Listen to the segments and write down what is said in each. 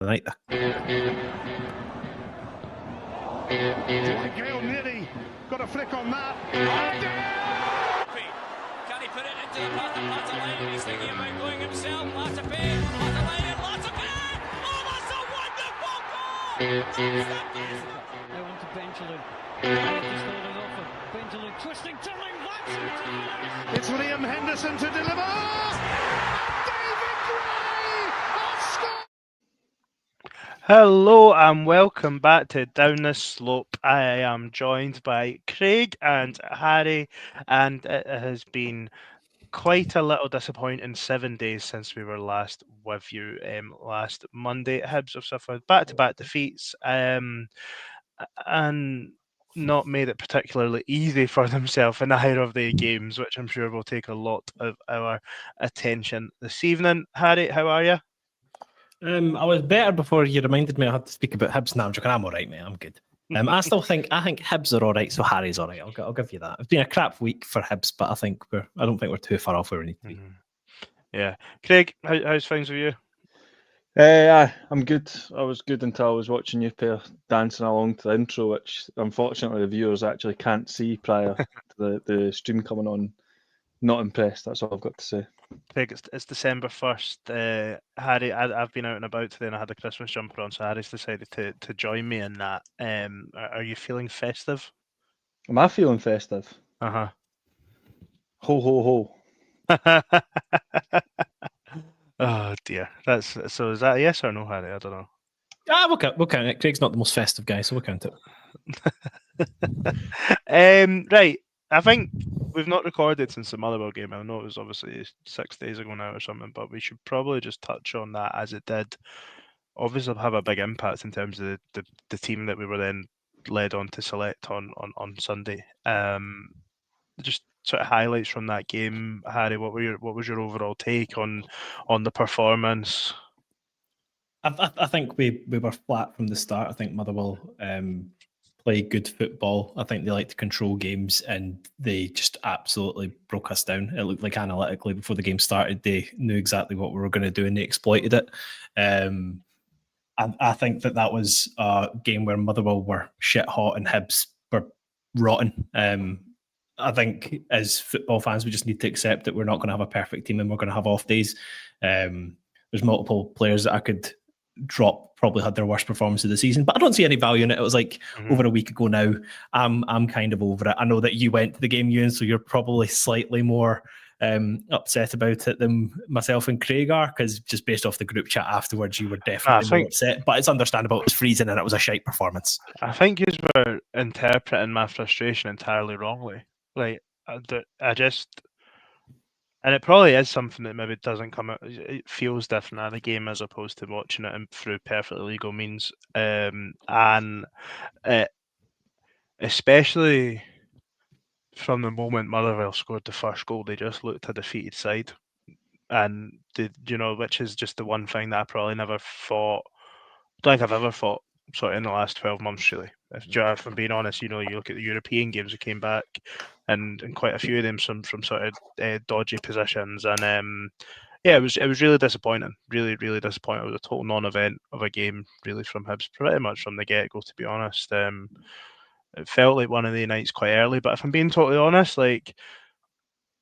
Right. Gale nearly got a flick on that. Can he put it into the path of Latterline? He's thinking about going himself. Latterline and Latterline! Oh, that's a wonderful goal! Now on to Benjamin. Just holding off for Benjamin, twisting, turning, that's it! It's Liam Henderson to deliver. David Gray has scored. Hello and welcome back to Down the Slope. I am joined by Craig and Harry, and it has been quite a little disappointing 7 days since we were last with you. Last Monday, Hibs have suffered back-to-back defeats and not made it particularly easy for themselves in either of the games, which I'm sure will take a lot of our attention this evening. Harry, how are you? I was better before you reminded me I had to speak about Hibs. Now I'm joking. I'm all right, mate. I'm good. I think Hibs are all right, so Harry's all right. I'll give you that. It's been a crap week for Hibs, but I don't think we're too far off where we need to be. Yeah, Craig, how's things with you? I'm good. I was good until I was watching you pair dancing along to the intro, which unfortunately the viewers actually can't see prior to the stream coming on. Not impressed. That's all I've got to say. Craig, it's December 1st. Harry, I've been out and about today and I had a Christmas jumper on, so Harry's decided to join me in that. Are you feeling festive? Am I feeling festive? Uh-huh. Ho, ho, ho. Oh dear. So is that a yes or no, Harry? I don't know. We'll count it. Craig's not the most festive guy, so we'll count it. Right. I think we've not recorded since the Motherwell game. I know it was obviously 6 days ago now or something, but we should probably just touch on that, as it did obviously have a big impact in terms of the team that we were then led on to select on Sunday. Just sort of highlights from that game, Harry. What was your overall take on the performance? I think we were flat from the start. I think Motherwell play good football. I think they like to control games, and they just absolutely broke us down. It looked like analytically before the game started, they knew exactly what we were going to do, and they exploited it. I think that was a game where Motherwell were shit hot and Hibs were rotten. I think as football fans, we just need to accept that we're not going to have a perfect team and we're going to have off days. There's multiple players that I could drop probably had their worst performance of the season, but I don't see any value in it. It was like over a week ago now. I'm kind of over it. I know that you went to the game, Ewan, so you're probably slightly more upset about it than myself and Craig are, because just based off the group chat afterwards, you were definitely more upset. But it's understandable. It was freezing and it was a shite performance. I think you were interpreting my frustration entirely wrongly. Like, I just, and it probably is something that maybe doesn't come out. It feels different at the game as opposed to watching it through perfectly legal means, and especially from the moment Motherwell scored the first goal, they just looked a defeated side, and which is just the one thing that I probably never thought. Don't think I've ever thought sort of in the last 12 months, really. If I'm being honest, you look at the European games that came back, and quite a few of them from sort of dodgy positions, and it was really disappointing. Really, really disappointing. It was a total non-event of a game, really, from Hibs, pretty much from the get-go, to be honest. It felt like one of the nights quite early, but if I'm being totally honest, like,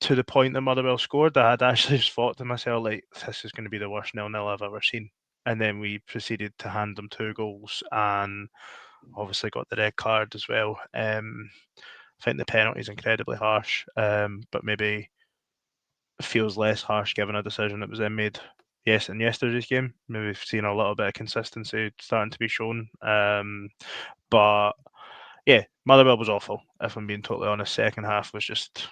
to the point that Motherwell scored, I had actually just thought to myself, like, this is going to be the worst 0-0 I've ever seen. And then we proceeded to hand them 2 goals and obviously got the red card as well. I think the penalty is incredibly harsh, but maybe feels less harsh given a decision that was then made in yesterday's game. Maybe we've seen a little bit of consistency starting to be shown. But yeah, Motherwell was awful, if I'm being totally honest. Second half was just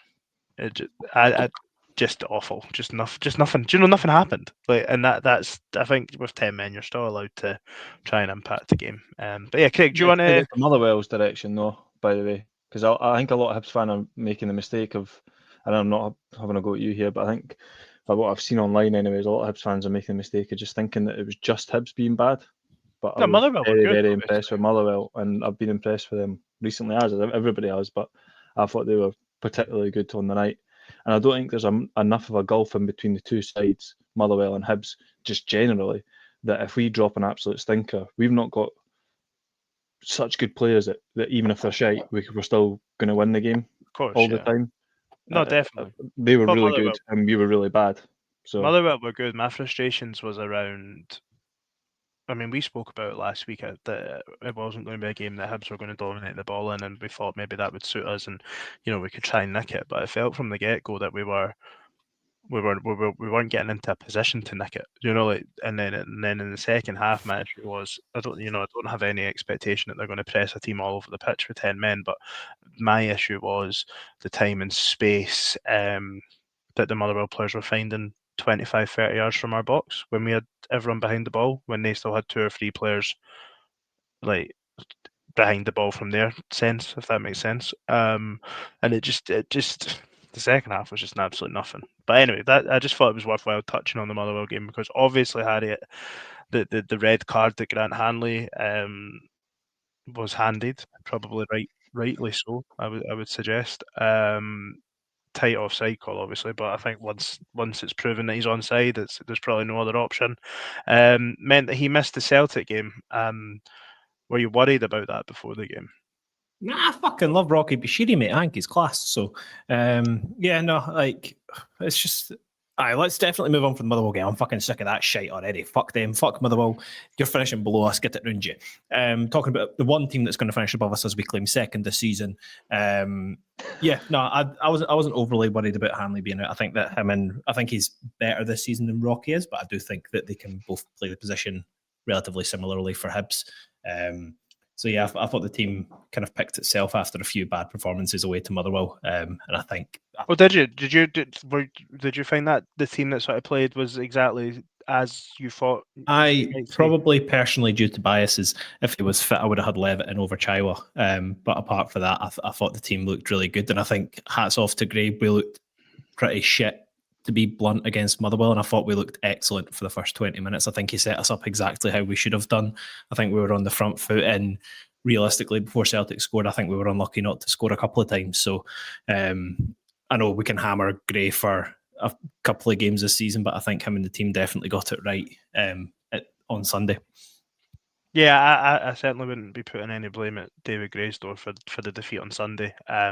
awful. Just nothing. Do you know, nothing happened. Like, and that's, I think with 10 men, you're still allowed to try and impact the game. But yeah, Craig, do you want to? Motherwell's direction, though, by the way, because I think a lot of Hibs fans are making the mistake of, and I'm not having a go at you here, but I think by what I've seen online, anyways, a lot of Hibs fans are making the mistake of just thinking that it was just Hibs being bad. But I was Motherwell very, were good, very impressed with Motherwell, and I've been impressed with them recently, as everybody has. But I thought they were particularly good on the night. And I don't think there's enough of a gulf in between the two sides, Motherwell and Hibs, just generally, that if we drop an absolute stinker, we've not got such good players that even if they're shite, we're still going to win the game Of course, all the yeah. time. No, definitely. They were But really Motherwell- good, and we were really bad. So Motherwell were good. My frustrations was around. I mean, we spoke about it last week that it wasn't going to be a game that Hibs were going to dominate the ball in, and we thought maybe that would suit us, and we could try and nick it. But it felt from the get go that we weren't getting into a position to nick it. And then in the second half, my issue was I don't have any expectation that they're going to press a team all over the pitch with 10 men, but my issue was the time and space that the Motherwell players were finding 25, 30 yards from our box when we had everyone behind the ball, when they still had 2 or 3 players like behind the ball from their sense, if that makes sense. And it just the second half was just an absolute nothing. But anyway, that I just thought it was worthwhile touching on the Motherwell game because obviously, Harry, the red card that Grant Hanley was handed, probably rightly so. I would suggest. Tight offside call, obviously, but I think once it's proven that he's onside, there's probably no other option. Meant that he missed the Celtic game. Were you worried about that before the game? Nah, I fucking love Rocky Bashiri, mate. I think he's class. So, it's just. Let's definitely move on from the Motherwell game. I'm fucking sick of that shite already. Fuck them. Fuck Motherwell. You're finishing below us. Get it round you. Talking about the one team that's going to finish above us as we claim second this season. I wasn't overly worried about Hanley being out. I think that I think he's better this season than Rocky is, but I do think that they can both play the position relatively similarly for Hibs. I thought the team kind of picked itself after a few bad performances away to Motherwell, and I think. Well, did you find that the team that sort of played was exactly as you thought? I probably personally, due to biases, if he was fit, I would have had Levitt in over Chaiwa. But apart from that, I thought the team looked really good, and I think hats off to Gray. We looked pretty shit, to be blunt, against Motherwell, and I thought we looked excellent for the first 20 minutes. I think he set us up exactly how we should have done. I think we were on the front foot, and realistically, before Celtic scored, I think we were unlucky not to score a couple of times. So I know we can hammer Gray for a couple of games this season, but I think him and the team definitely got it right on Sunday. Yeah, I certainly wouldn't be putting any blame at David Gray's door for the defeat on Sunday. I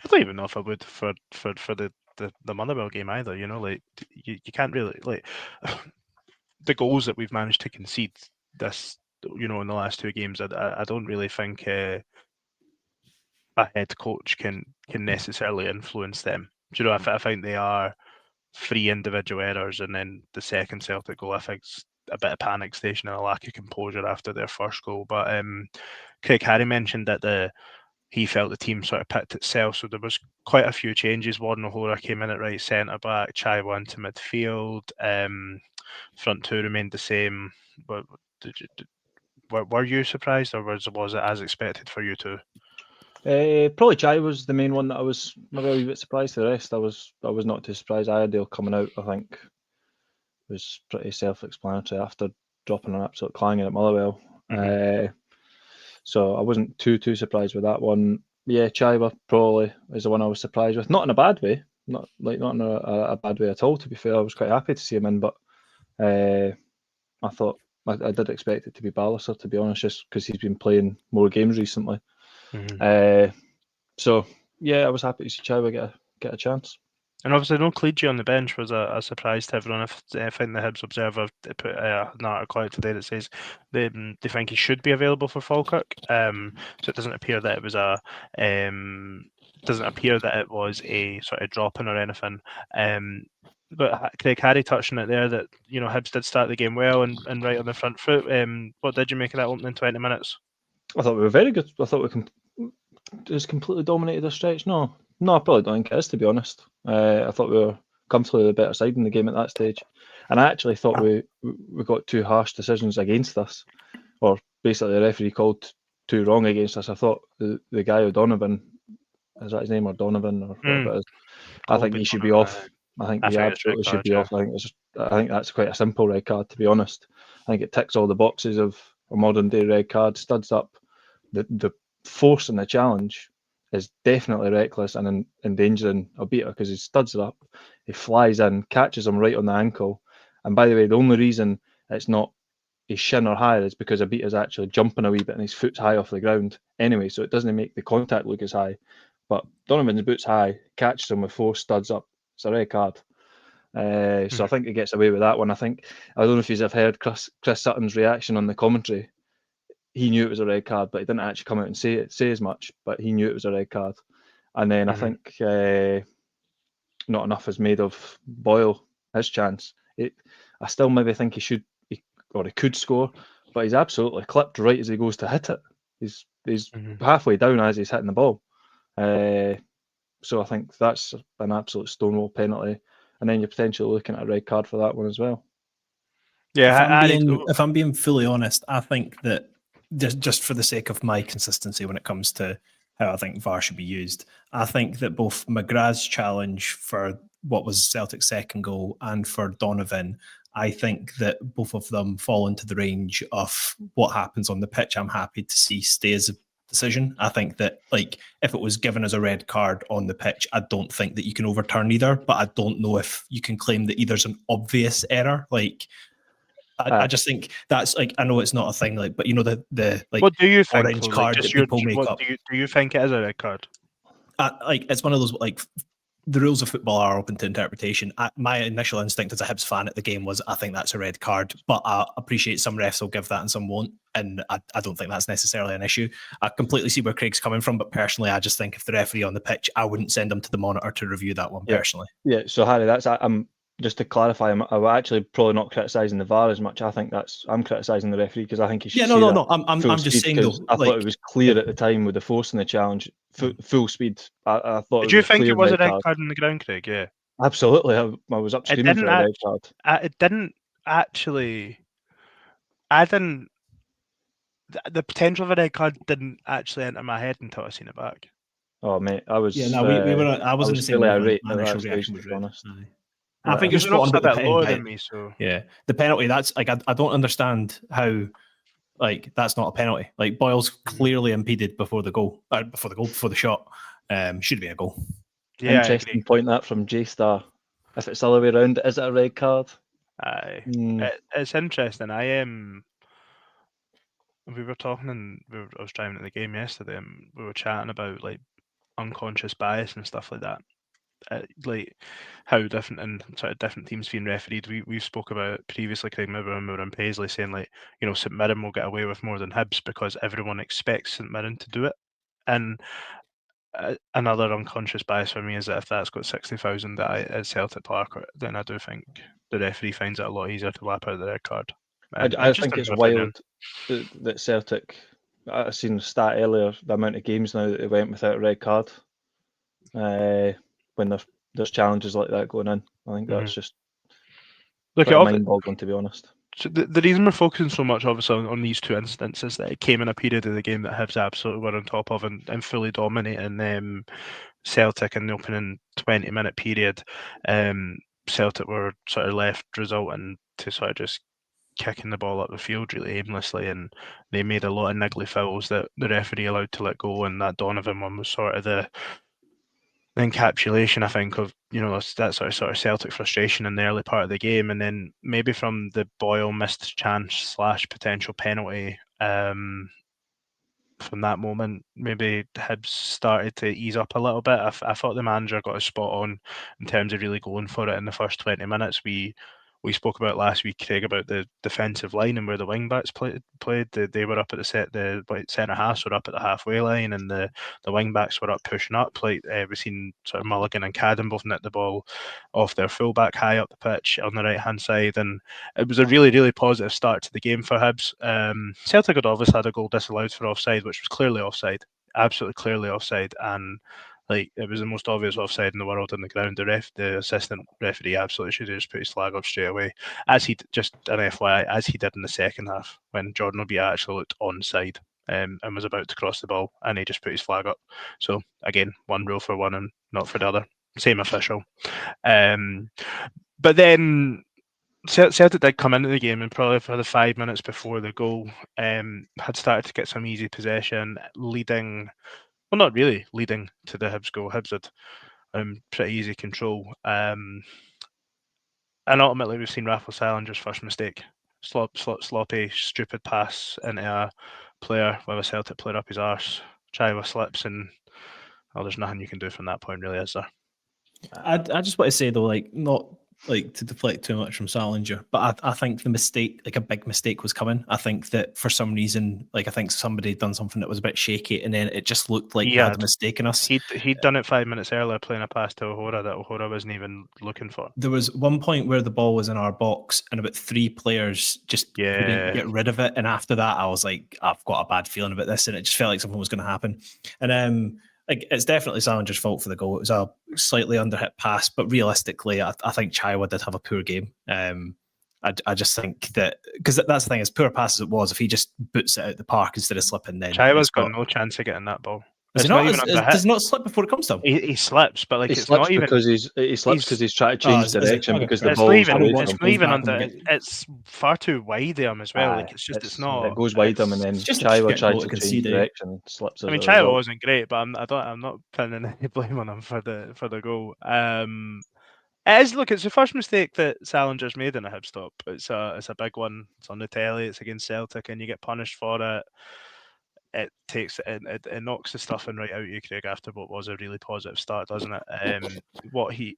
don't even know if I would for the Motherwell game either. You can't really the goals that we've managed to concede this in the last 2 games. I don't really think a head coach can necessarily influence them. I think they are 3 individual errors, and then the second Celtic goal, I think, is a bit of panic station and a lack of composure after their first goal. But Craig Harry mentioned that he felt the team sort of picked itself, so there was quite a few changes. Warren O'Hora came in at right centre back, Chaiwa into midfield, front 2 remained the same. But were you surprised, or was it as expected for you too? Probably Chai was the main one that I was maybe a wee bit surprised. The rest I was not too surprised. Iredale coming out, I think, was pretty self-explanatory after dropping an absolute clanging at Motherwell. So I wasn't too surprised with that one. Yeah, Chaiwa probably is the one I was surprised with. Not in a bad way. Not in a bad way at all, to be fair. I was quite happy to see him in, but I thought I did expect it to be Ballister, to be honest, just because he's been playing more games recently. So yeah, I was happy to see Chaiwa get a chance. And obviously, no Clegy on the bench was a surprise to everyone. I think the Hibs Observer put an article out today that says they think he should be available for Falkirk. So it doesn't appear that it was a sort of drop in or anything. But Craig Harry touched on it there that Hibs did start the game well and right on the front foot. What did you make of that opening 20 minutes? I thought we were very good. I thought we just completely dominated the stretch. No, I probably don't think it is, to be honest. I thought we were comfortably the better side in the game at that stage, and I actually thought we got 2 harsh decisions against us, or basically the referee called 2 wrong against us. I thought the guy O'Donovan, is that his name, or Donovan, or whatever it is, I think he should be off. I think he absolutely should be off. I think that's quite a simple red card, to be honest. I think it ticks all the boxes of a modern day red card. Studs up. The force in the challenge is definitely reckless and endangering a beater, because he studs it up, he flies in, catches him right on the ankle, and by the way, the only reason it's not his shin or higher is because Abita's actually jumping a wee bit and his foot's high off the ground anyway, so it doesn't make the contact look as high. But Donovan's boot's high, catches him with 4 studs up. It's a red card. So I think he gets away with that one. I don't know if you've heard Chris Sutton's reaction on the commentary. He knew it was a red card, but he didn't actually come out and say as much. But he knew it was a red card. And then I think not enough is made of Boyle, his chance. I still maybe think he could score, but he's absolutely clipped right as he goes to hit it. He's halfway down as he's hitting the ball. So I think that's an absolute stonewall penalty. And then you're potentially looking at a red card for that one as well. Yeah, if I'm being fully honest, I think that just for the sake of my consistency when it comes to how I think VAR should be used, I think that both McGrath's challenge for what was Celtic's second goal and for Donovan, I think that both of them fall into the range of what happens on the pitch. I'm happy to see stay as a decision. I think that, like, if it was given as a red card on the pitch, I don't think that you can overturn either, but I don't know if you can claim that either's an obvious error. Like, I just think that's, like, I know it's not a thing, like, but you know the like, what do you think, orange card that people make up. Do you think it is a red card? Like, it's one of those, like, the rules of football are open to interpretation. My initial instinct as a Hibs fan at the game was, I think that's a red card, but I appreciate some refs will give that and some won't, and I don't think that's necessarily an issue. I completely see where Craig's coming from, but personally, I just think if the referee on the pitch, I wouldn't send him to the monitor to review that one personally. Yeah, so Harry, I'm just to clarify, I'm actually probably not criticising the VAR as much. I think I'm criticising the referee because I think he should. Yeah, no. I'm just saying though. I thought it was clear at the time with the force in the challenge, full speed. I thought. Did you think it was a red card on the ground, Craig? Yeah, absolutely. I was up screaming for a red card. It didn't actually. I didn't. The potential of a red card didn't actually enter my head until I seen it back. Oh mate, I was. Yeah, no, we were. I wasn't the same. Irate my initial reaction was honest. I think you're spot on about the lower than me. So yeah, the penalty. That's like I don't understand how, like, that's not a penalty. Like, Boyle's clearly impeded before the shot. Should be a goal. Yeah, interesting point that from J Star. If it's the other way around, is it a red card? Aye, it's interesting. We were talking and I was driving to the game yesterday, and we were chatting about, like, unconscious bias and stuff like that. Like, how different and sort of different teams being refereed. We spoke about it previously, Craig, maybe when we were in Paisley, saying, like, you know, St Mirren will get away with more than Hibs because everyone expects St Mirren to do it. And another unconscious bias for me is that if that's got 60,000 at Celtic Park, then I do think the referee finds it a lot easier to lap out the red card. I think it's wild that Celtic. I seen the stat earlier, the amount of games now that they went without a red card. When there's challenges like that going in, I think that's just mind-boggling, to be honest. So the reason we're focusing so much, obviously, on these two instances, that it came in a period of the game that Hibs absolutely were on top of and fully dominating Celtic in the opening 20-minute period. Celtic were sort of left resulting to sort of just kicking the ball up the field really aimlessly, and they made a lot of niggly fouls that the referee allowed to let go, and that Donovan one was sort of the encapsulation, I think, of, you know, that sort of Celtic frustration in the early part of the game. And then maybe from the Boyle missed chance / potential penalty, from that moment, maybe Hibs started to ease up a little bit. I thought the manager got a spot on in terms of really going for it in the first 20 minutes. We spoke about last week, Craig, about the defensive line and where the wing backs played. They were up at the centre halves were up at the halfway line, and the wing backs were up pushing up. Like, we've seen sort of Mulligan and Cadden both net the ball off their fullback high up the pitch on the right hand side, and it was a really, really positive start to the game for Hibs. Celtic had obviously had a goal disallowed for offside, which was clearly offside, absolutely clearly offside, and, like, it was the most obvious offside in the world on the ground. The assistant referee absolutely should have just put his flag up straight away, as he just an FYI, as he did in the second half when Jordan Obita actually looked onside and was about to cross the ball, and he just put his flag up. So again, one rule for one and not for the other. Same official. But then Celtic did come into the game, and probably for the 5 minutes before the goal, had started to get some easy possession, leading. Well, not really leading to the Hibs goal. Hibs had pretty easy control. And ultimately, we've seen Rafael Sallinger's first mistake sloppy, stupid pass into a player with a Celtic player up his arse. Chaiwa slips, and there's nothing you can do from that point, really, is there? I just want to say though, like, not like to deflect too much from Sallinger, but I think the mistake, like a big mistake, was coming. I think that for some reason, like, I think somebody had done something that was a bit shaky, and then it just looked like they had a mistake in us. He'd done it 5 minutes earlier, playing a pass to O'Hora that O'Hora wasn't even looking for. There was one point where the ball was in our box, and about 3 players just couldn't get rid of it. And after that, I was like, I've got a bad feeling about this, and it just felt like something was going to happen. And like, it's definitely Sallinger's fault for the goal. It was a slightly underhit pass, but realistically, I think Chaiwa did have a poor game. I just think that, because that's the thing, as poor pass as it was, if he just boots it out the park instead of slipping, then Chaiwa's got no chance of getting that ball. Does it not slip before it comes to him? He slips, but like, he it's slips not even because he slips because he's trying to change direction because the ball it's far too wide there as well. Like, it's not. It goes wide him, and then Chaiwa tries to change direction and slips. I mean, Chaiwa wasn't great, but I'm not pinning any blame on him for the goal. It's the first mistake that Sallinger's made in a Hib stop. It's a big one. It's on the telly. It's against Celtic, and you get punished for it. It knocks the stuffing right out of you, Craig, after what was a really positive start, doesn't it? What he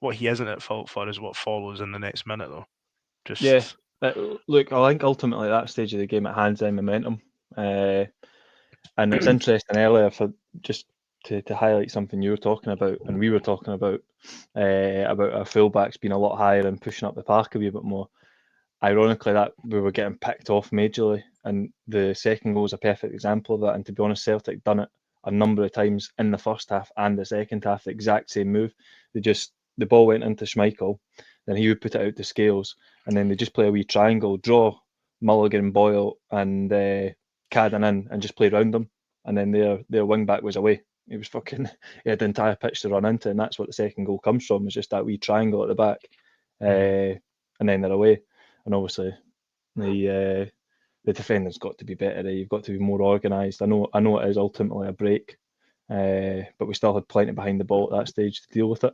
isn't at fault for is what follows in the next minute, though. Look, I think ultimately that stage of the game, it hands them momentum, and it's interesting earlier for just to highlight something you were talking about and we were talking about our fullbacks being a lot higher and pushing up the park a wee bit more. Ironically, that we were getting picked off majorly, and the second goal is a perfect example of that. And to be honest, Celtic done it a number of times in the first half and the second half, the exact same move. The ball went into Schmeichel, then he would put it out to Scales, and then they just play a wee triangle, draw Mulligan, Boyle, and Cadden in, and just play around them, and then their wing back was away. He had the entire pitch to run into, and that's what the second goal comes from. Is just that wee triangle at the back, and then they're away. And obviously, the defending's got to be better. You've got to be more organised. I know it is ultimately a break, but we still had plenty behind the ball at that stage to deal with it.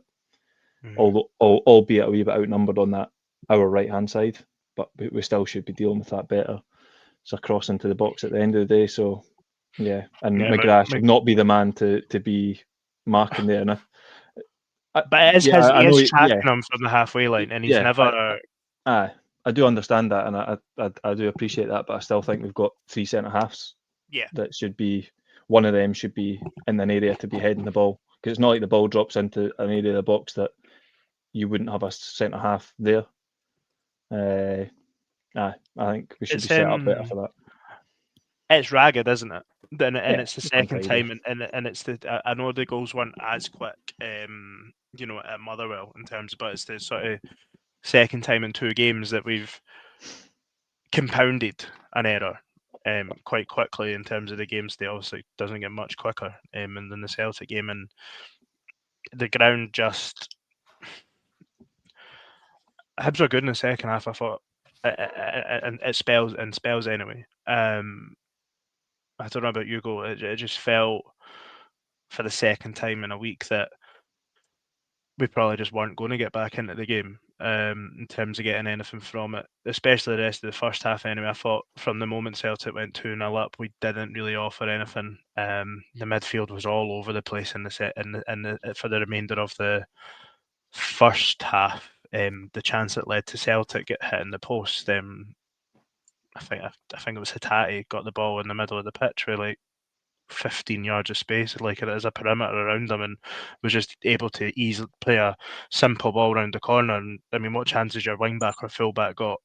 Although, albeit a wee bit outnumbered on our right hand side, but we still should be dealing with that better. It's a cross into the box at the end of the day. So yeah, and McGrath should not be the man to be marking there. But it is his tracking him from the halfway line, and he's never. I do understand that, and I do appreciate that, but I still think we've got 3 centre halves. Yeah, that should be, one of them should be in an area to be heading the ball, because it's not like the ball drops into an area of the box that you wouldn't have a centre half there. I think we should be set up better for that. It's ragged, isn't it? And it's the second time, and it's I know the goals weren't as quick, at Motherwell in terms, but it's the sort of second time in 2 games that we've compounded an error quite quickly in terms of the game stay. Obviously, doesn't get much quicker than the Celtic game, and the ground just. Hibs are good in the second half, I thought, and it spells anyway. I don't know about you, Go. It just felt for the second time in a week that we probably just weren't going to get back into the game in terms of getting anything from it, especially the rest of the first half anyway. I thought from the moment Celtic went 2-0 up, we didn't really offer anything. The midfield was all over the place for the remainder of the first half. The chance that led to Celtic get hit in the post, I think it was Hatate got the ball in the middle of the pitch with like 15 yards of space, like it is a perimeter around them, and was just able to easily play a simple ball around the corner. And I mean, what chances your wing back or full back got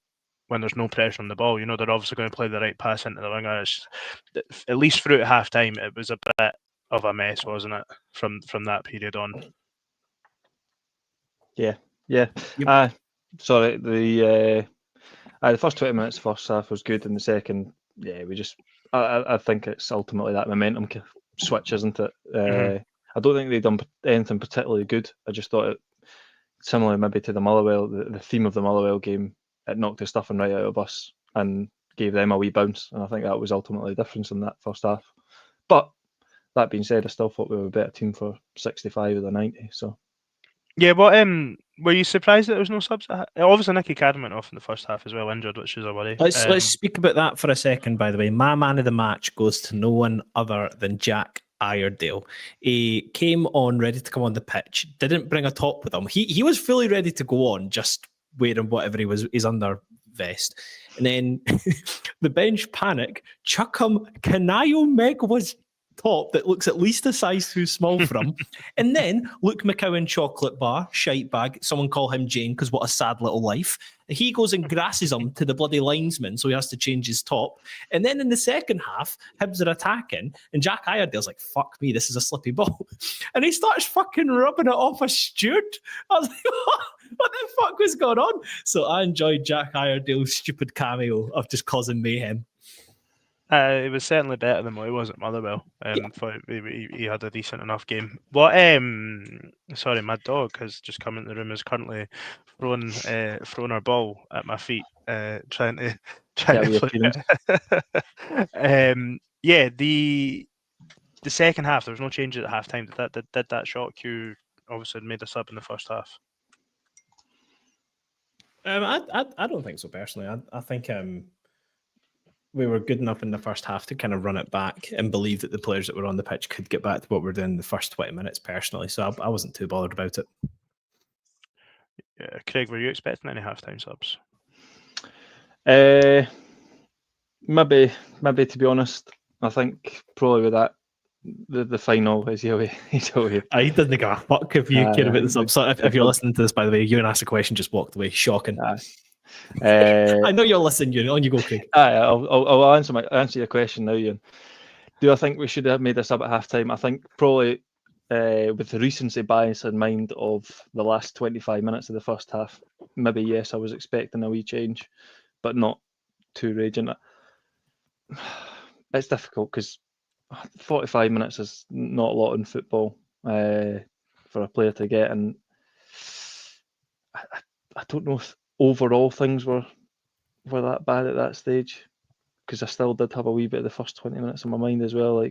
when there's no pressure on the ball? They're obviously going to play the right pass into the winger. At least through at half time, it was a bit of a mess, wasn't it, from that period on? Yeah. Sorry, the first 20 minutes of the first half was good, and the second, we just. I think it's ultimately that momentum switch, isn't it? I don't think they've done anything particularly good. I just thought it, similar maybe to the Motherwell, the theme of the Motherwell game, it knocked the stuffing right out of us and gave them a wee bounce, and I think that was ultimately the difference in that first half. But that being said, I still thought we were a better team for 65 of the 90. So Yeah, what were you surprised that there was no subs? Obviously, Nicky Cadden went off in the first half as well, injured, which is a worry. Let's speak about that for a second, by the way. My man of the match goes to no one other than Jack Iredale. He came on ready to come on the pitch, didn't bring a top with him. He was fully ready to go on, just wearing whatever his under vest. And then the bench panic, chuck him Canayo Megwa's top that looks at least a size too small for him. And then Luke McCowan chocolate bar, shite bag, someone call him Jane because what a sad little life. He goes and grasses him to the bloody linesman, so he has to change his top. And then in the second half, Hibs are attacking, and Jack Iredale's like, fuck me, this is a slippy ball. And he starts fucking rubbing it off a steward. I was like, what the fuck was going on? So I enjoyed Jack Iredale's stupid cameo of just causing mayhem. It was certainly better than what he was at Motherwell. Thought he had a decent enough game. What? Sorry, my dog has just come into the room. Is currently throwing her ball at my feet, trying to flip it. Yeah, the second half there was no changes at halftime. Did that shock you? Obviously, made a sub in the first half. I don't think so personally. I think we were good enough in the first half to kind of run it back and believe that the players that were on the pitch could get back to what we're doing in the first 20 minutes personally. So I wasn't too bothered about it. Yeah, Craig, were you expecting any halftime subs? Maybe to be honest, I think probably with that the final is he's away. He doesn't give a fuck if you care about the subs. So if you're listening to this, by the way, you and asked a question, just walked away. Shocking. I know you're listening, Ewan. On you go, Craig. I'll answer your question now, Ewan. Do I think we should have made a sub at halftime? I think probably with the recency bias in mind of the last 25 minutes of the first half, maybe yes, I was expecting a wee change, but not too raging. It's difficult because 45 minutes is not a lot in football for a player to get, and I don't know if overall things were that bad at that stage, because I still did have a wee bit of the first 20 minutes in my mind as well.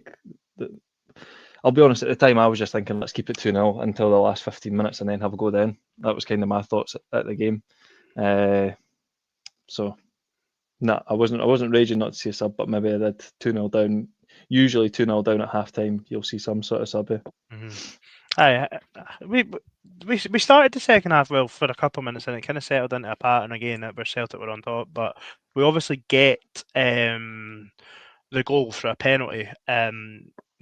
I'll be honest, at the time I was just thinking, let's keep it 2-0 until the last 15 minutes and then have a go then. That was kind of my thoughts at the game. So no, I wasn't raging not to see a sub, but maybe I did. 2-0 down. Usually 2-0 down at half time, you'll see some sort of sub here. We started the second half well for a couple of minutes, and it kind of settled into a pattern again where Celtic were on top, but we obviously get the goal for a penalty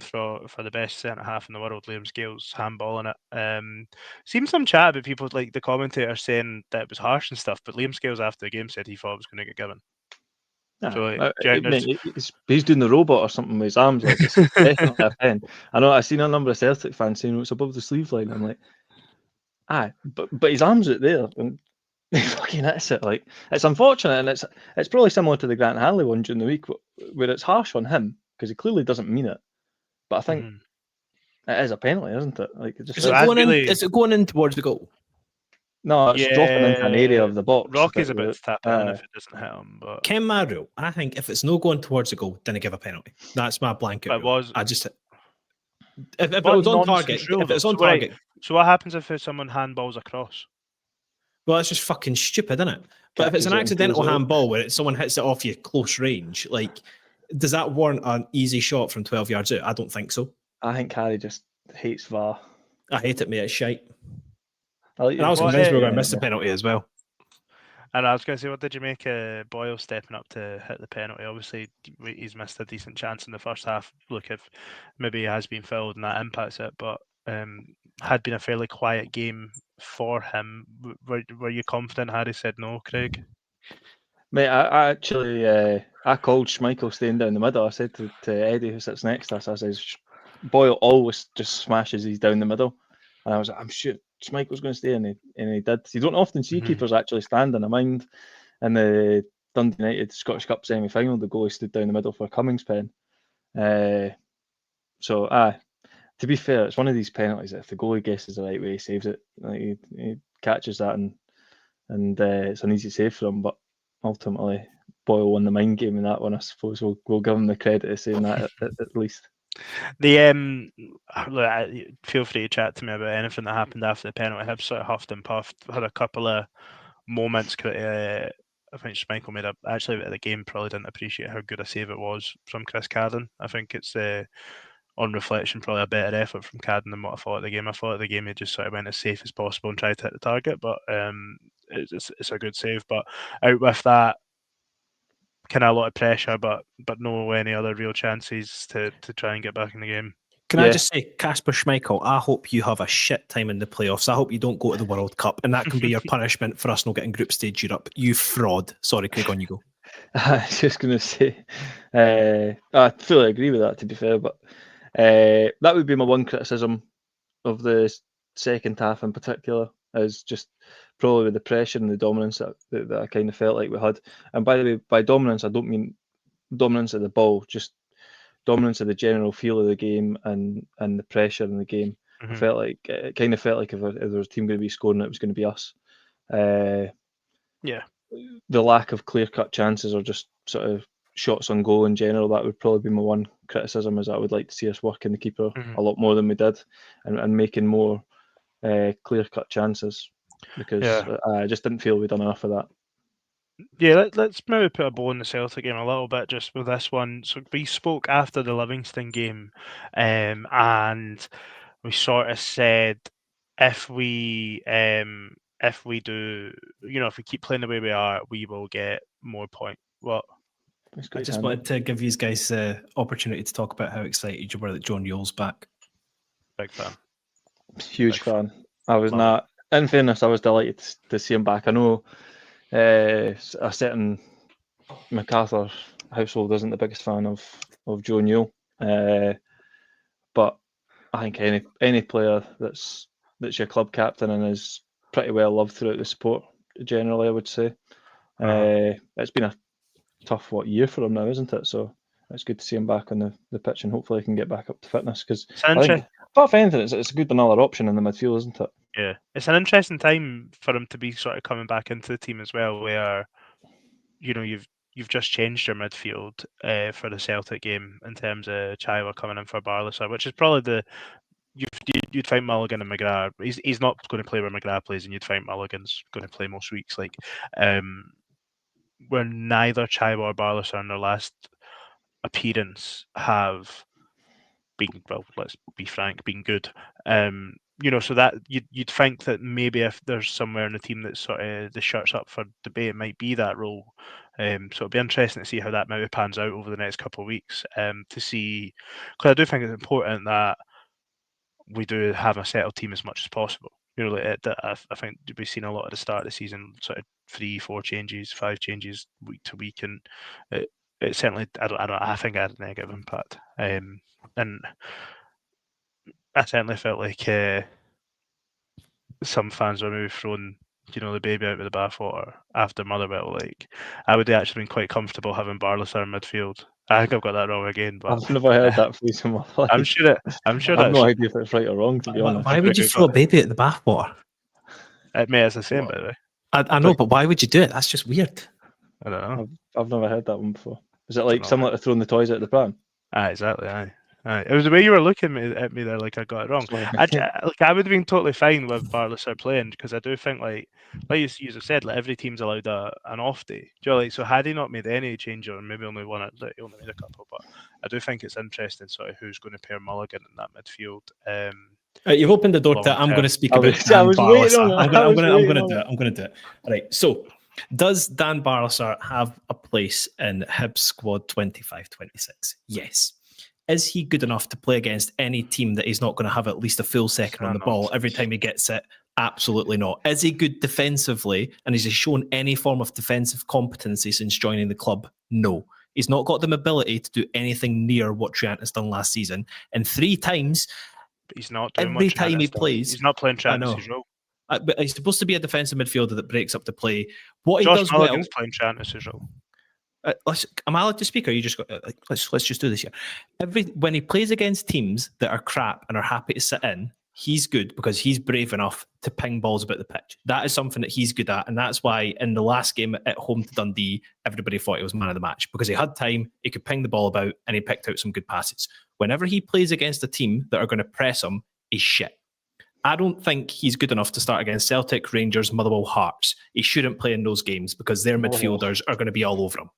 for the best centre half in the world, Liam Scales handballing it. Seen some chat about people like the commentator saying that it was harsh and stuff, but Liam Scales after the game said he thought it was going to get given. So, he's doing the robot or something with his arms. Like, it's definitely a pen. I know I've seen a number of Celtic fans saying it's above the sleeve line. I'm like, but his arms are there and he fucking hits it. Like, it's unfortunate, and it's probably similar to the Grant Hanley one during the week where it's harsh on him because he clearly doesn't mean it. But I think it is a penalty, isn't it? Like, is it going in towards the goal? No, it's dropping into an area of the box. Rocky's about to tap in if it doesn't hit him. But Ken my rule, I think if it's no going towards the goal, then I give a penalty. That's my blanket rule. I just if it was on target. If it's on target. So what happens if someone handballs across? Well, it's just fucking stupid, isn't it? But if it's an accidental handball where someone hits it off you close range, like, does that warrant an easy shot from 12 yards out? I don't think so. I think Harry just hates VAR. I hate it, mate. It's shite. And I was convinced we were going to miss the penalty as well. And I was going to say, what did you make of Boyle stepping up to hit the penalty? Obviously, he's missed a decent chance in the first half. Look, if maybe he has been filled and that impacts it, but had been a fairly quiet game for him. Were you confident Harry said no, Craig? Mate, I actually I called Schmeichel staying down the middle. I said to Eddie, who sits next to us, I says, Boyle always just smashes these down the middle. And I was like, I'm sure Schmeichel's going to stay, and he did. You don't often see keepers actually standing. I mind in the Dundee United Scottish Cup semi-final, the goalie stood down the middle for a Cummings pen. So, to be fair, it's one of these penalties that if the goalie guesses the right way, he saves it. Like, he catches that, and it's an easy save for him. But ultimately, Boyle won the mind game in that one. I suppose we'll give him the credit of saying that at least. Feel free to chat to me about anything that happened after the penalty. Hibs sort of huffed and puffed. Had a couple of moments. I think Schmeichel made actually at the game probably didn't appreciate how good a save it was from Chris Cadden. I think it's on reflection probably a better effort from Cadden than what I thought at the game. I thought at the game he just sort of went as safe as possible and tried to hit the target, but it's a good save. But out with that, kind of a lot of pressure, but no any other real chances to try and get back in the game. Can I just say, Kasper Schmeichel, I hope you have a shit time in the playoffs. I hope you don't go to the World Cup, and that can be your punishment for us not getting group stage Europe. You fraud. Sorry, Craig, on you go. I was just going to say, I fully agree with that, to be fair, but that would be my one criticism of the second half in particular, is just probably with the pressure and the dominance that I kind of felt like we had. And by the way, by dominance, I don't mean dominance of the ball, just dominance of the general feel of the game and the pressure in the game. Mm-hmm. I felt like it kind of felt like if there was a team going to be scoring, it was going to be us. Yeah. The lack of clear-cut chances or just sort of shots on goal in general, that would probably be my one criticism, is I would like to see us working the keeper a lot more than we did and making more clear-cut chances, because I just didn't feel we'd done enough of that. Yeah, let's maybe put a bow on the Celtic game a little bit just with this one. So we spoke after the Livingston game, and we sort of said if we do, if we keep playing the way we are, we will get more points. Well, I just wanted to give you guys the opportunity to talk about how excited you were that John Yule's back. Big fan. Huge fan. I was not. In fairness, I was delighted to see him back. I know a certain MacArthur household isn't the biggest fan of Joe Newell, but I think any player that's your club captain and is pretty well loved throughout the sport, generally, I would say. It's been a tough year for him now, isn't it? So it's good to see him back on the pitch, and hopefully he can get back up to fitness, because I think, apart from anything, it's a good another option in the midfield, isn't it? Yeah, it's an interesting time for him to be sort of coming back into the team as well, where you've just changed your midfield for the Celtic game in terms of Chaiwa coming in for Barlaser, which is probably you'd find Mulligan and McGrath. He's not going to play where McGrath plays, and you'd find Mulligan's going to play most weeks. Where neither Chaiwa or Barlaser in their last appearance have been, well, let's be frank, been good. So that you'd think that maybe if there's somewhere in the team that's sort of the shirt's up for debate, it might be that role. So it'll be interesting to see how that maybe pans out over the next couple of weeks. To see, because I do think it's important that we do have a settled team as much as possible. I think we've seen a lot at the start of the season, sort of 3, 4 changes, 5 changes week to week, and it certainly, I think it had a negative impact. And I certainly felt like some fans were maybe throwing, the baby out with the bathwater after Motherwell. I would have actually been quite comfortable having Barlaser in midfield. I think I've got that wrong again, but I've never heard that phrase in my life. I'm sure I have no idea if it's right or wrong, to be honest. Why would you throw a baby at the bathwater? Mate, it's the same, by the way. I know, but why would you do it? That's just weird. I don't know. I've never heard that one before. Is it similar to throwing the toys out the pram? Exactly. Aye. It was the way you were looking at me there, like I got it wrong. I would have been totally fine with Barlaser playing, because I do think, like you have said, every team's allowed an off day. So had he not made any change, or maybe only one, he only made a couple, but I do think it's interesting sort of who's going to pair Mulligan in that midfield. You've opened the door to. I'm going to speak about Dan Barlaser. I'm going to do it. All right. So, does Dan Barlaser have a place in Hibs squad 25-26? Yes. Is he good enough to play against any team that he's not going to have at least a full second on the ball every time he gets it? Absolutely not. Is he good defensively, and has he shown any form of defensive competency since joining the club? No. He's not got the mobility to do anything near what Trent has done last season. And 3 times, but he's not doing every much time he plays, he's not playing Trent's role. But he's supposed to be a defensive midfielder that breaks up the play. What Josh he does Mulligan's playing Trent's role. Am I allowed to speak, or you just let's just do this here? When he plays against teams that are crap and are happy to sit in, he's good because he's brave enough to ping balls about the pitch. That is something that he's good at, and that's why in the last game at home to Dundee, everybody thought he was man of the match because he had time, he could ping the ball about, and he picked out some good passes. Whenever he plays against a team that are going to press him, he's shit. I don't think he's good enough to start against Celtic, Rangers, Motherwell, Hearts. He shouldn't play in those games because their midfielders are going to be all over him.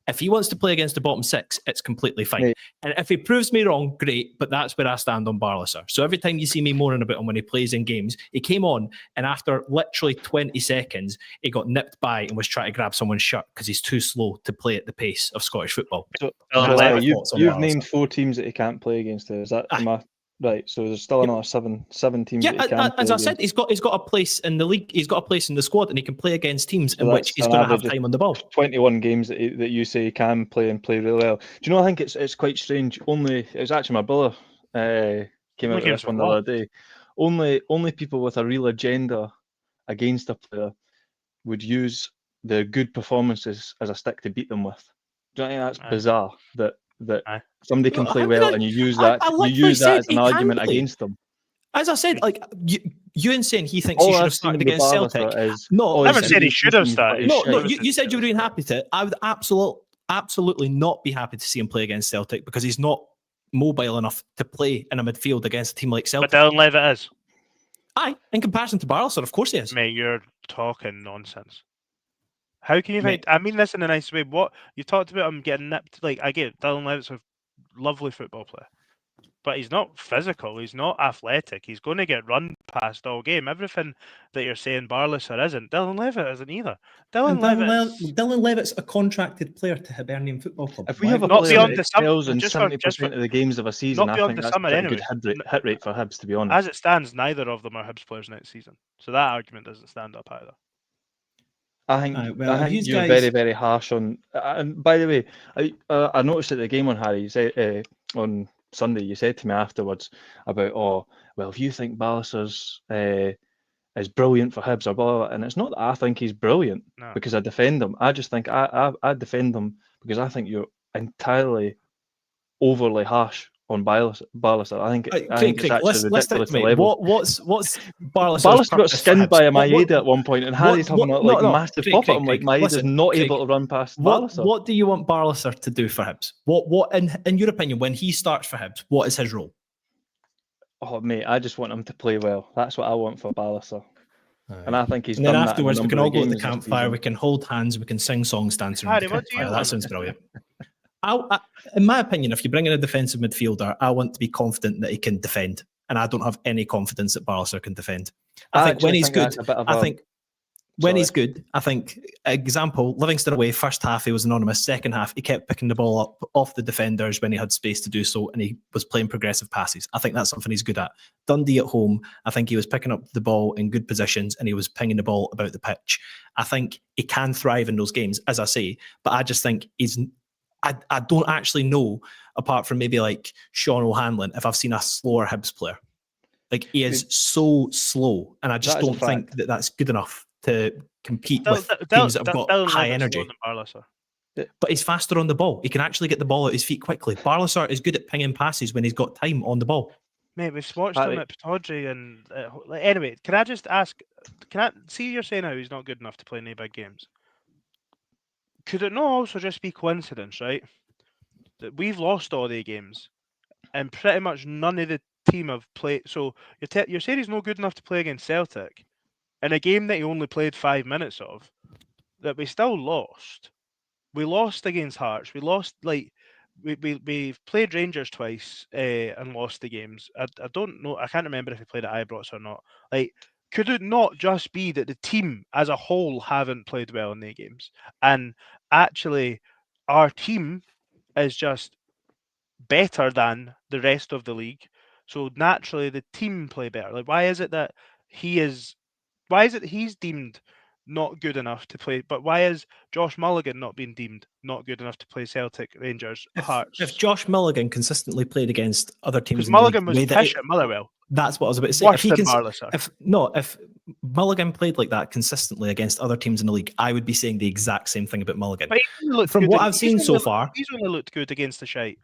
If he wants to play against the bottom six, it's completely fine. Right. And if he proves me wrong, great, but that's where I stand on Barlaser. So every time you see me moaning about him when he plays in games, he came on and after literally 20 seconds, he got nipped by and was trying to grab someone's shirt because he's too slow to play at the pace of Scottish football. So, you've named 4 teams that he can't play against. Is that right? So there's still another seven teams. Yeah, that he can as I said, he's got a place in the league. He's got a place in the squad, and he can play against teams in which he's going to have time on the ball. 21 games that you say he can play and play really well. Do you know? I think it's quite strange. It was actually my brother came out with this one the other day. Only people with a real agenda against a player would use their good performances as a stick to beat them with. Do you think that's bizarre? That somebody can play well and you use that as an argument against them. As I said, like you saying he thinks he should have started against Celtic. I never said he should have started. No, you said you were really happy to. I would absolutely not be happy to see him play against Celtic because he's not mobile enough to play in a midfield against a team like Celtic. But Dylan Levitt is. Aye, in comparison to Barlaser, of course he is. Mate, you're talking nonsense. How can you think? I mean this in a nice way. What you talked about him getting nipped. Like I get it, Dylan Levitt's a lovely football player, but he's not physical. He's not athletic. He's going to get run past all game. Everything that you're saying Barlaser isn't. Dylan Levitt isn't either. Dylan Levitt's a contracted player to Hibernian Football Club. If we have a player that excels in 70% of the games of a season, I think that's a pretty good hit rate for Hibs, to be honest. As it stands, neither of them are Hibs players next season, so that argument doesn't stand up either. I think you're very, very harsh on. And by the way, I noticed at the game on Harry, you said on Sunday, you said to me afterwards about, if you think Barlaser's is brilliant for Hibs or blah, blah, blah, and it's not that I think he's brilliant because I defend him. I just think I defend him because I think you're entirely overly harsh on Barlaser. I think it's actually ridiculous level. What's Barlaser? Barlaser got skinned by a Maeda at one point, and Harry's having a massive pop at him. Like Maeda's not able to run past Barlaser. What do you want Barlaser to do for Hibs? What in your opinion, when he starts for Hibs, what is his role? Oh mate, I just want him to play well. That's what I want for Barlaser. Right. And I think he's. And then afterwards, we can all go to the campfire. We can hold hands. We can sing songs, dance around the campfire. That sounds brilliant. In my opinion, if you bring in a defensive midfielder, I want to be confident that he can defend, and I don't have any confidence that Barlaser can defend. I think when he's good, example, Livingston away, first half he was anonymous, second half he kept picking the ball up off the defenders when he had space to do so, and he was playing progressive passes. I think that's something he's good at. Dundee at home, I think he was picking up the ball in good positions and he was pinging the ball about the pitch. I think he can thrive in those games, as I say, but I just think I don't actually know, apart from maybe like Sean O'Hanlon, if I've seen a slower Hibs player. Like he is so slow, and I just don't think that that's good enough to compete with teams that have got high energy. But he's faster on the ball. He can actually get the ball at his feet quickly. Barlaser is good at pinging passes when he's got time on the ball. Mate, we've watched him at Pittodrie, and anyway, can I just ask? Can I see you're saying how he's not good enough to play in any big games? Could it not also just be coincidence, right? That we've lost all the games, and pretty much none of the team have played. So you're saying he's not good enough to play against Celtic in a game that he only played 5 minutes of, that we still lost. We lost against Hearts. We lost we've played Rangers twice and lost the games. I don't know. I can't remember if we played at Ibrox or not. Could it not just be that the team as a whole haven't played well in the games? And actually, our team is just better than the rest of the league. So naturally, the team play better. Why is it that he's deemed not good enough to play? But why is Josh Mulligan not being deemed not good enough to play Celtic, Rangers, Hearts? If Josh Mulligan consistently played against other teams, because Mulligan was pish at Motherwell. That's what I was about to say. If Mulligan played like that consistently against other teams in the league, I would be saying the exact same thing about Mulligan. From what I've seen so far, he's only looked good against the shite.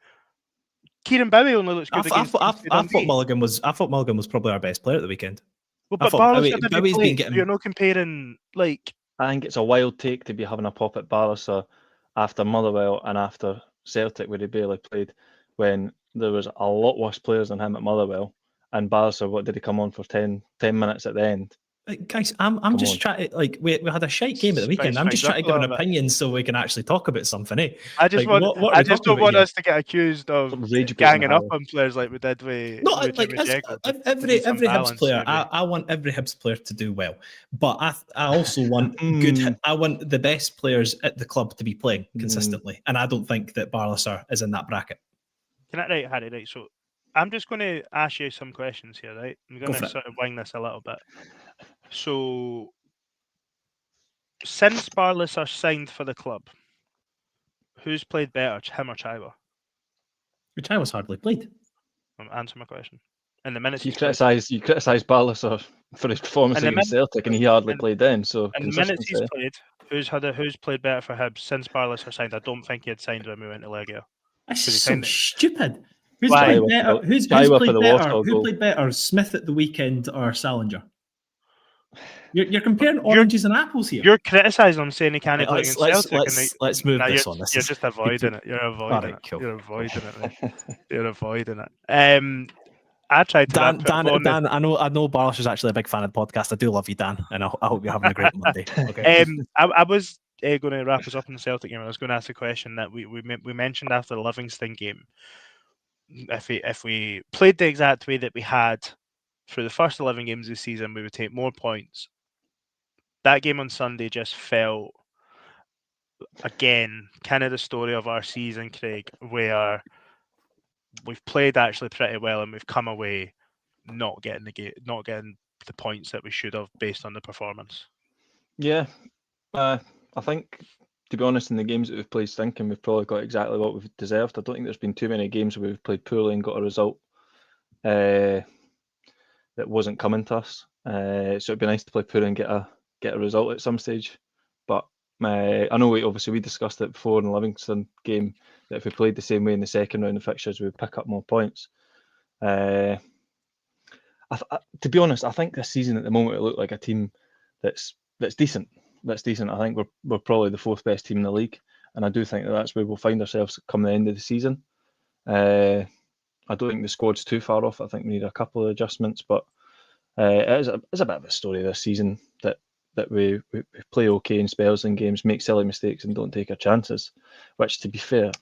Kieran Bowie only looks good I against thought Mulligan was probably our best player at the weekend. Well, I but thought Barlaser didn't Bowie's play, been getting. You're not comparing like. I think it's a wild take to be having a pop at Barlaser after Motherwell and after Celtic, where he barely played, when there was a lot worse players than him at Motherwell. And Barlaser, what did he come on for 10 minutes at the end? Guys, I'm just trying to we had a shite game at the weekend. I'm just trying to give an opinion so we can actually talk about something. Eh? I just don't want us to get accused of ganging up on players like we did with. No, like every Hibs player, I want every Hibs player to do well, but I also want good. I want the best players at the club to be playing consistently, and I don't think that Barlaser is in that bracket. Can I Harry? Right, so I'm just going to ask you some questions here, right? I'm going to sort of wing this a little bit. So, since Barlaser signed for the club, who's played better, him or Chaiwa? Chaiwa's hardly played. Answer my question. In the minutes you criticise Barlaser for his performance against Celtic, and he hardly played then. So, in the minutes he's played, who's played better for Hibs since Barlaser signed? I don't think he had signed when we went to Legia. That's so stupid. Who's played played better? Who's played better? Who played better, Smith at the weekend or Sallinger? You're comparing oranges and apples here. You're criticising him, saying he can't play against Celtic. Let's move this on. You're just avoiding it. You're avoiding it. Cool. You're avoiding it. You're avoiding it. I tried to Dan, I know Barlaser's actually a big fan of the podcast. I do love you, Dan, and I hope you're having a great Monday. Okay. I was going to wrap us up in the Celtic game. I was going to ask a question that we mentioned after the Livingston game. If we played the exact way that we had for the first 11 games this season, we would take more points. That game on Sunday just felt, again, kind of the story of our season, Craig, where we've played actually pretty well and we've come away not getting the points that we should have based on the performance. Yeah, I think, to be honest, in the games that we've played stinking, we've probably got exactly what we've deserved. I don't think there's been too many games where we've played poorly and got a result that wasn't coming to us. So it'd be nice to play poorly and get a result at some stage. But I know we discussed it before in the Livingston game, that if we played the same way in the second round of fixtures, we would pick up more points. To be honest, I think this season at the moment it looked like a team that's decent. That's decent. I think we're probably the fourth best team in the league, and I do think that's where we'll find ourselves come the end of the season. I don't think the squad's too far off. I think we need a couple of adjustments, but it's a bit of a story this season that we play okay in spells and games, make silly mistakes, and don't take our chances. Which, to be fair,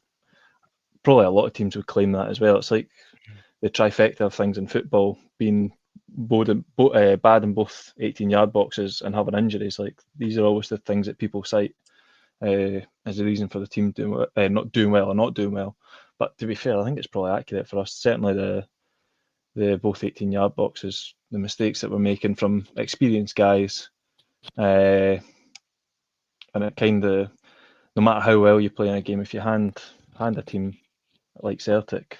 probably a lot of teams would claim that as well. It's like the trifecta of things in football, being bad in both 18-yard boxes and having injuries. Like, these are always the things that people cite as a reason for the team not doing well. But to be fair, I think it's probably accurate for us. Certainly the both 18-yard boxes, the mistakes that we're making from experienced guys, and it kind of, no matter how well you play in a game, if you hand a team like Celtic,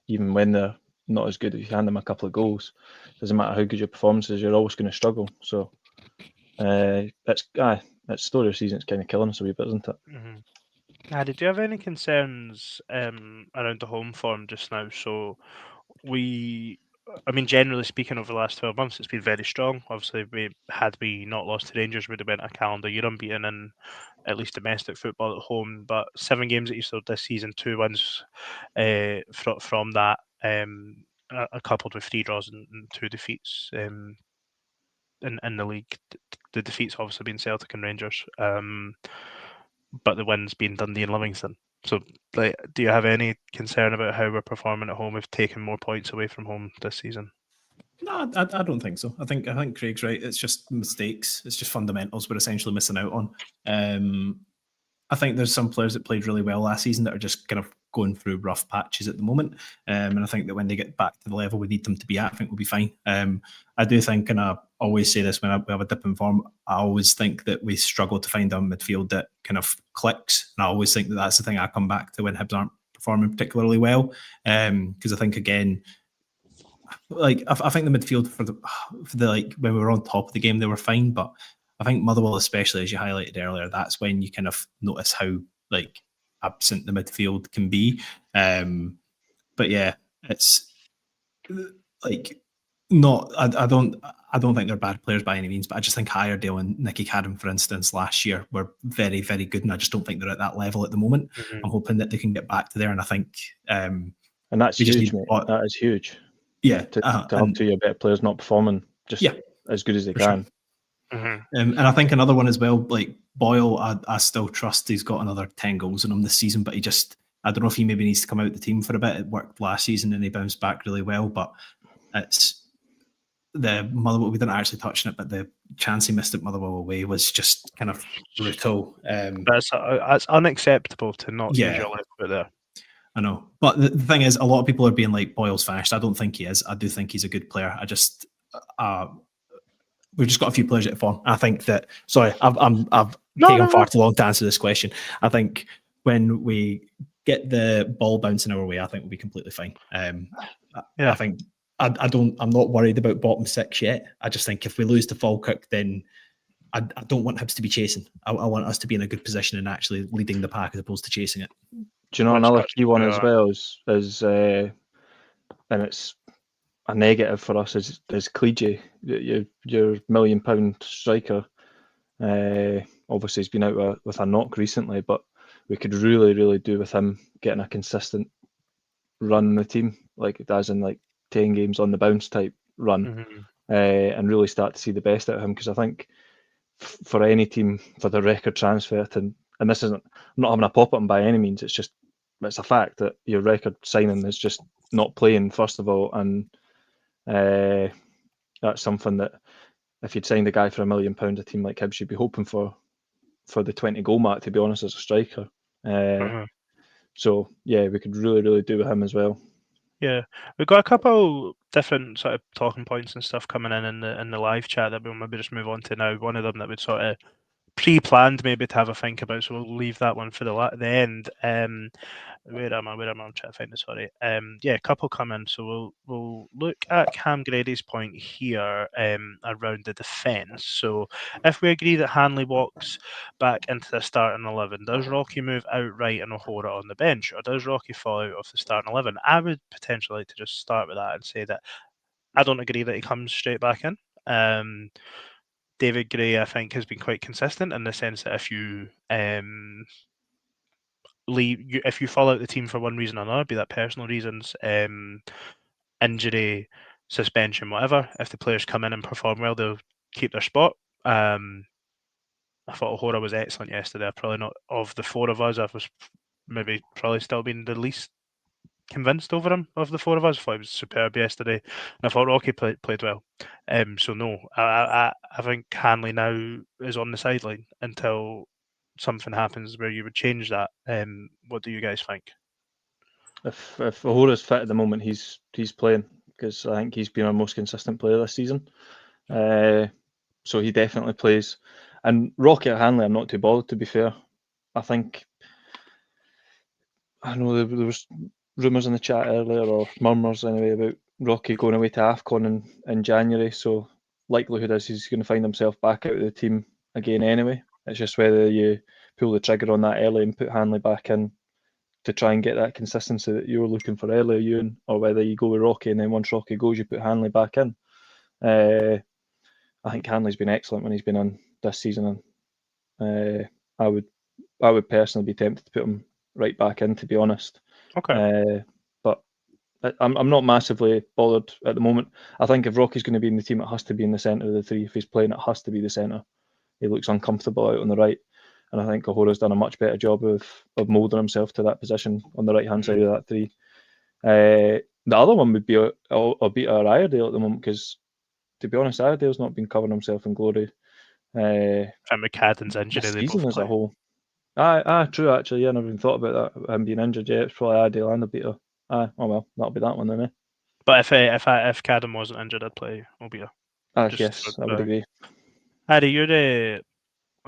even when they're not as good, if you hand them a couple of goals, doesn't matter how good your performance is, you're always going to struggle. So it's story of season. It's kind of killing us a wee bit, isn't it? Mm-hmm. Did you have any concerns around the home form just now? So generally speaking, over the last 12 months, it's been very strong. Obviously, had we not lost to Rangers, we'd have been a calendar year unbeaten in at least domestic football at home. But 7 games at Easter this season, 2 wins from that, coupled with 3 draws and 2 defeats in the league. The defeats obviously been Celtic and Rangers, but the wins being Dundee and Livingston. So, do you have any concern about how we're performing at home? We've taken more points away from home this season. No, I don't think so. I think Craig's right. It's just mistakes. It's just fundamentals we're essentially missing out on. I think there's some players that played really well last season that are just kind of going through rough patches at the moment. And I think that when they get back to the level we need them to be at, I think we'll be fine. I do think, and I always say this when we have a dip in form, I always think that we struggle to find a midfield that kind of clicks. And I always think that that's the thing I come back to when Hibs aren't performing particularly well. Because I think, again, like I think the midfield for the like when we were on top of the game, they were fine. But I think Motherwell, especially as you highlighted earlier, that's when you kind of notice how like absent the midfield can be. But But yeah, it's like not. I don't think they're bad players by any means, but I just think Iredale and Nicky Cadden, for instance, last year were very, very good, and I just don't think they're at that level at the moment. I'm hoping that they can get back to there, and I think and that's we just huge, need- mate. That is huge. yeah, To have two of your better players not performing just as good as they can. Mhm. And I think another one as well, like Boyle, I still trust he's got another 10 goals in him this season, but I don't know if he maybe needs to come out of the team for a bit. It worked last season and he bounced back really well, but it's the Motherwell, we didn't actually touch on it, but the chance he missed at Motherwell away was just kind of brutal. That's unacceptable to not use your left foot there. I know. But the thing is, a lot of people are being like, Boyle's finished. I don't think he is. I do think he's a good player. I just, we've just got a few players at form. I think that, sorry, I've taken far too long to answer this question. I think when we get the ball bouncing our way, I think we'll be completely fine. I think, I'm not worried about bottom six yet. I just think if we lose to Falkirk, then I don't want Hibs to be chasing. I want us to be in a good position and actually leading the pack as opposed to chasing it. Do you know another key one as well is and it's a negative for us is Cleege, your £1 million striker. Obviously he's been out with a knock recently, but we could really, really do with him getting a consistent run in the team, like as in like 10 games on the bounce type run, and really start to see the best out of him. Because I think for any team, for the record transfer, and this isn't, I'm not having a pop at him by any means, it's a fact that your record signing is just not playing, first of all, and that's something that if you'd signed a guy for £1 million, a team like Hibs should be hoping for the 20 goal mark, to be honest, as a striker. So yeah, we could really, really do with him as well. Yeah, we've got a couple different sort of talking points and stuff coming in the live chat that we'll maybe just move on to now. One of them that we'd sort of pre-planned maybe to have a think about, so we'll leave that one for the end. Where am I? I'm trying to find it. Sorry. Yeah, a couple come in, so we'll look at Cam Grady's point here around the defence. So if we agree that Hanley walks back into the starting 11, does Rocky move outright and O'Hora on the bench, or does Rocky fall out of the starting 11? I would potentially like to just start with that and say that I don't agree that he comes straight back in. David Gray, I think, has been quite consistent in the sense that if you if you fall out the team for one reason or another, be that personal reasons, injury, suspension, whatever, if the players come in and perform well, they'll keep their spot. I thought O'Hora was excellent yesterday. Probably not, of the four of us, I was maybe probably still being the least convinced over him of the four of us. I thought he was superb yesterday, and I thought Rocky played well. So no, I think Hanley now is on the sideline until something happens where you would change that. What do you guys think? If O'Hora's fit at the moment, he's playing, because I think he's been our most consistent player this season. So he definitely plays. And Rocky or Hanley, I'm not too bothered, to be fair. I know there was rumours in the chat earlier, or murmurs anyway, about Rocky going away to AFCON in January, so likelihood is he's going to find himself back out of the team again anyway. It's just whether you pull the trigger on that early and put Hanley back in to try and get that consistency that you were looking for earlier, Ewan, or whether you go with Rocky and then once Rocky goes, you put Hanley back in. I think Hanley's been excellent when he's been in this season, and I would personally be tempted to put him right back in, to be honest. Okay. But I'm not massively bothered at the moment. I think if Rocky's going to be in the team, it has to be in the centre of the three. If he's playing, it has to be the centre. He looks uncomfortable out on the right, and I think O'Hora's done a much better job of moulding himself to that position on the right-hand side of that three. The other one would be Obita Iredale at the moment, because, to be honest, Iredale's not been covering himself in glory. And McCadden's injury, this they season both as play. A whole. True, actually. Yeah, I never even thought about that, him being injured. Yeah, it's probably Iredale and Obita. Oh well, that'll be that one then, eh? But if Cadden wasn't injured, I'd play Obita. Yes, I would agree. Harry, you're a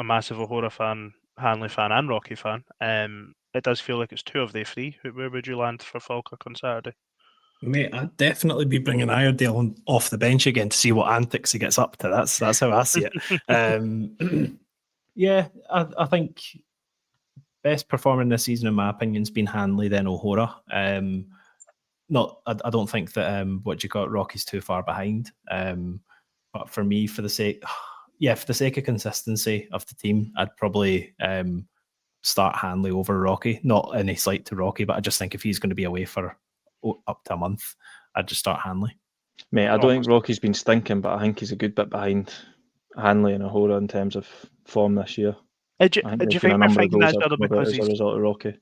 massive O'Hora fan, Hanley fan, and Rocky fan. It does feel like it's two of the three. Where would you land for Falkirk on Saturday? Mate, I'd definitely be bringing Iredale off the bench again to see what antics he gets up to. That's how I see it. Yeah, I think best performer this season, in my opinion, has been Hanley, then O'Hora. I don't think that Rocky's too far behind. But for me, for the sake of consistency of the team, I'd probably start Hanley over Rocky. Not any slight to Rocky, but I just think if he's going to be away for up to a month, I'd just start Hanley. Mate, I don't think Rocky's been stinking, but I think he's a good bit behind Hanley and Ahora in terms of form this year. Do you think we're thinking that's other because as a result of Rocky?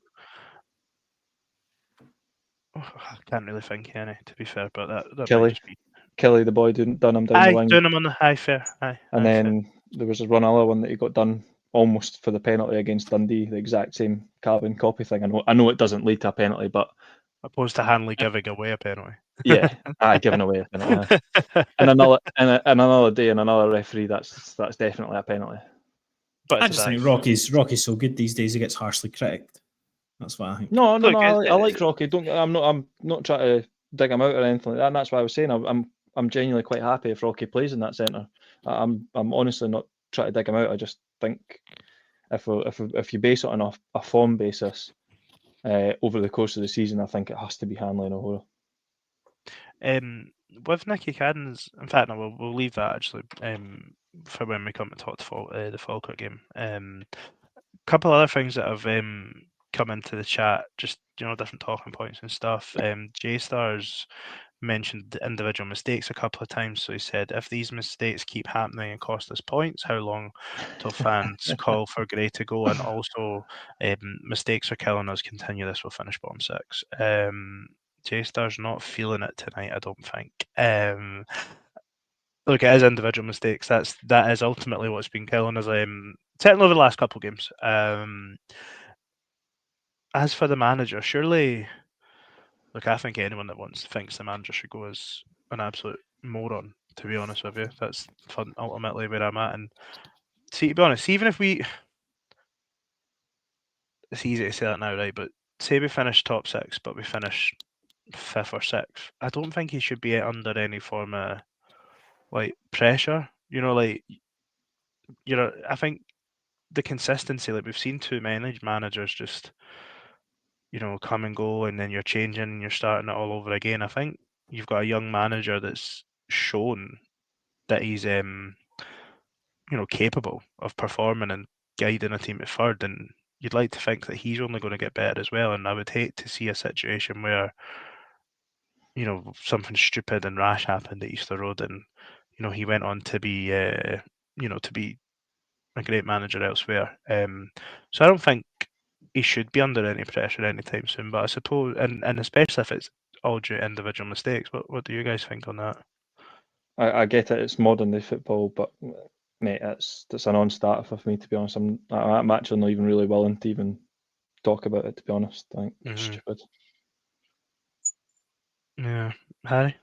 I can't really think any, to be fair, but that Kelly, might just be... Kelly, the boy, done him down the wing. Doing him on the high fair. And then there was one other one that he got done almost for the penalty against Dundee, the exact same carbon copy thing. I know it doesn't lead to a penalty, but opposed to Hanley giving away a penalty. Yeah, giving away a penalty. And another day and another referee, that's definitely a penalty. But I just think Rocky's so good these days he gets harshly critiqued. That's what I think. No, I like Rocky. I'm not trying to dig him out or anything like that. And that's why I was saying I'm genuinely quite happy if Rocky plays in that centre. I'm honestly not trying to dig him out. I just think if you base it on a form basis over the course of the season, I think it has to be Hanley and O'Hora. With Nicky Cadden's, in fact, no, we'll leave that actually for when we come to talk the Falkirk game. A couple other things that have come into the chat, just different talking points and stuff. J-Stars mentioned individual mistakes a couple of times, so he said, if these mistakes keep happening and cost us points, how long till fans call for Gray to go? And also, mistakes are killing us, continue this, we'll finish bottom 6. J-Star's not feeling it tonight, I don't think. Look, it is individual mistakes. That is ultimately what's been killing us. Certainly over the last couple of games. As for the manager, surely, look, I think anyone that thinks the manager should go is an absolute moron, to be honest with you. That's ultimately where I'm at. And see, to be honest, even if it's easy to say that now, right? But say we finish top 6, but we finish 5th or 6th, I don't think he should be under any form of pressure. I think the consistency, we've seen too many managers just come and go, and then you're changing and you're starting it all over again. I think you've got a young manager that's shown that he's capable of performing and guiding a team to 3rd, and you'd like to think that he's only going to get better as well. And I would hate to see a situation where something stupid and rash happened at Easter Road, and he went on to be to be a great manager elsewhere. So I don't think he should be under any pressure anytime soon. But I suppose, and especially if it's all due to individual mistakes, what do you guys think on that? I get it. It's modern day football, but mate, it's a non-starter for me, to be honest. I'm actually not even really willing to even talk about it, to be honest. I think it's stupid. Yeah, Harry.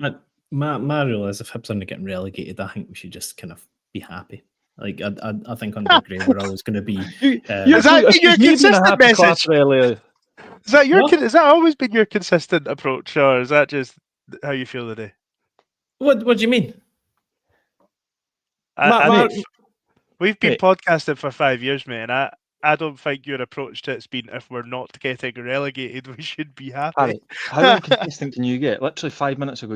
My rule is if Hibs aren't getting relegated, I think we should just kind of be happy. I think under Gray we're always going to be. Is that your consistent message? Has that always been your consistent approach, or is that just how you feel today? What do you mean? We've been podcasting for 5 years, mate, and I don't think your approach to it's been, if we're not getting relegated, we should be happy. Harry, how inconsistent can you get? Literally 5 minutes ago,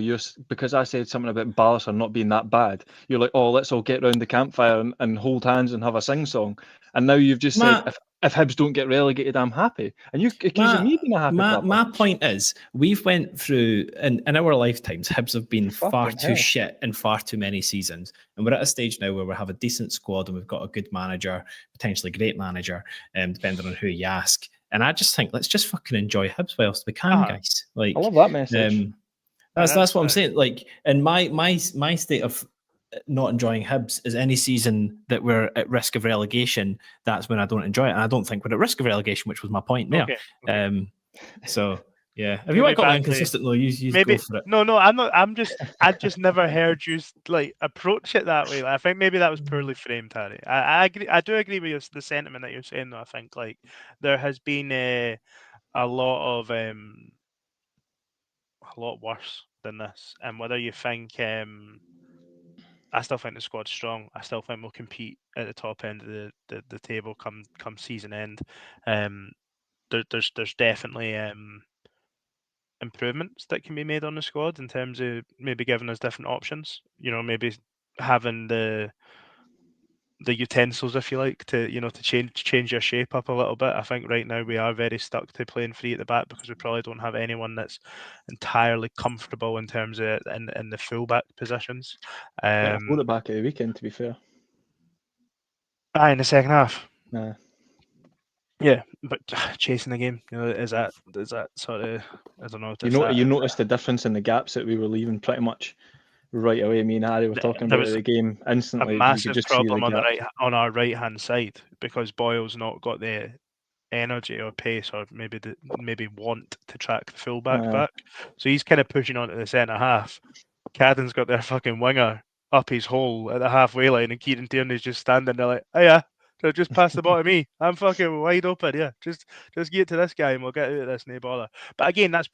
because I said something about Ballister not being that bad, you're like, oh, let's all get round the campfire and hold hands and have a sing-song. And now you've just said, if Hibs don't get relegated, I'm happy. And you're accusing me of being a happy club. My point is, we've went through, in our lifetimes, Hibs have been far too shit in far too many seasons. And we're at a stage now where we have a decent squad and we've got a good manager, potentially great manager, depending on who you ask. And I just think, let's just fucking enjoy Hibs whilst we can, guys. I love that message. That's what I'm saying. And my state of not enjoying Hibs is any season that we're at risk of relegation, that's when I don't enjoy it. And I don't think we're at risk of relegation, which was my point there. Okay. So yeah, if you want to call it inconsistent though, you maybe go for it. No, I'm not. I've just never heard you approach it that way. I think maybe that was poorly framed, Harry. I agree. I do agree with the sentiment that you're saying though. I think there has been a lot of a lot worse than this, and whether you think I still think the squad's strong. I still think we'll compete at the top end of the table come season end. There's definitely improvements that can be made on the squad in terms of maybe giving us different options. Maybe having the utensils, if you like, to to change your shape up a little bit. I think right now we are very stuck to playing free at the back because we probably don't have anyone that's entirely comfortable in terms of in the fullback positions. I pulled it back at the weekend, to be fair. In the second half. Nah. Yeah, but chasing the game, is that sort of, I don't know. You noticed the difference in the gaps that we were leaving pretty much right away. Me and Harry were talking there about was the game instantly. a You massive could just see problem the on our right hand side because Boyle's not got the energy or pace or maybe want to track the fullback back. So he's kind of pushing onto the centre half. Cadden's got their fucking winger up his hole at the halfway line, and Kieran Tierney's just standing there like, "Oh yeah, so just pass the ball to me. I'm fucking wide open. Yeah, just get to this guy and we'll get out of this, no bother." But again, that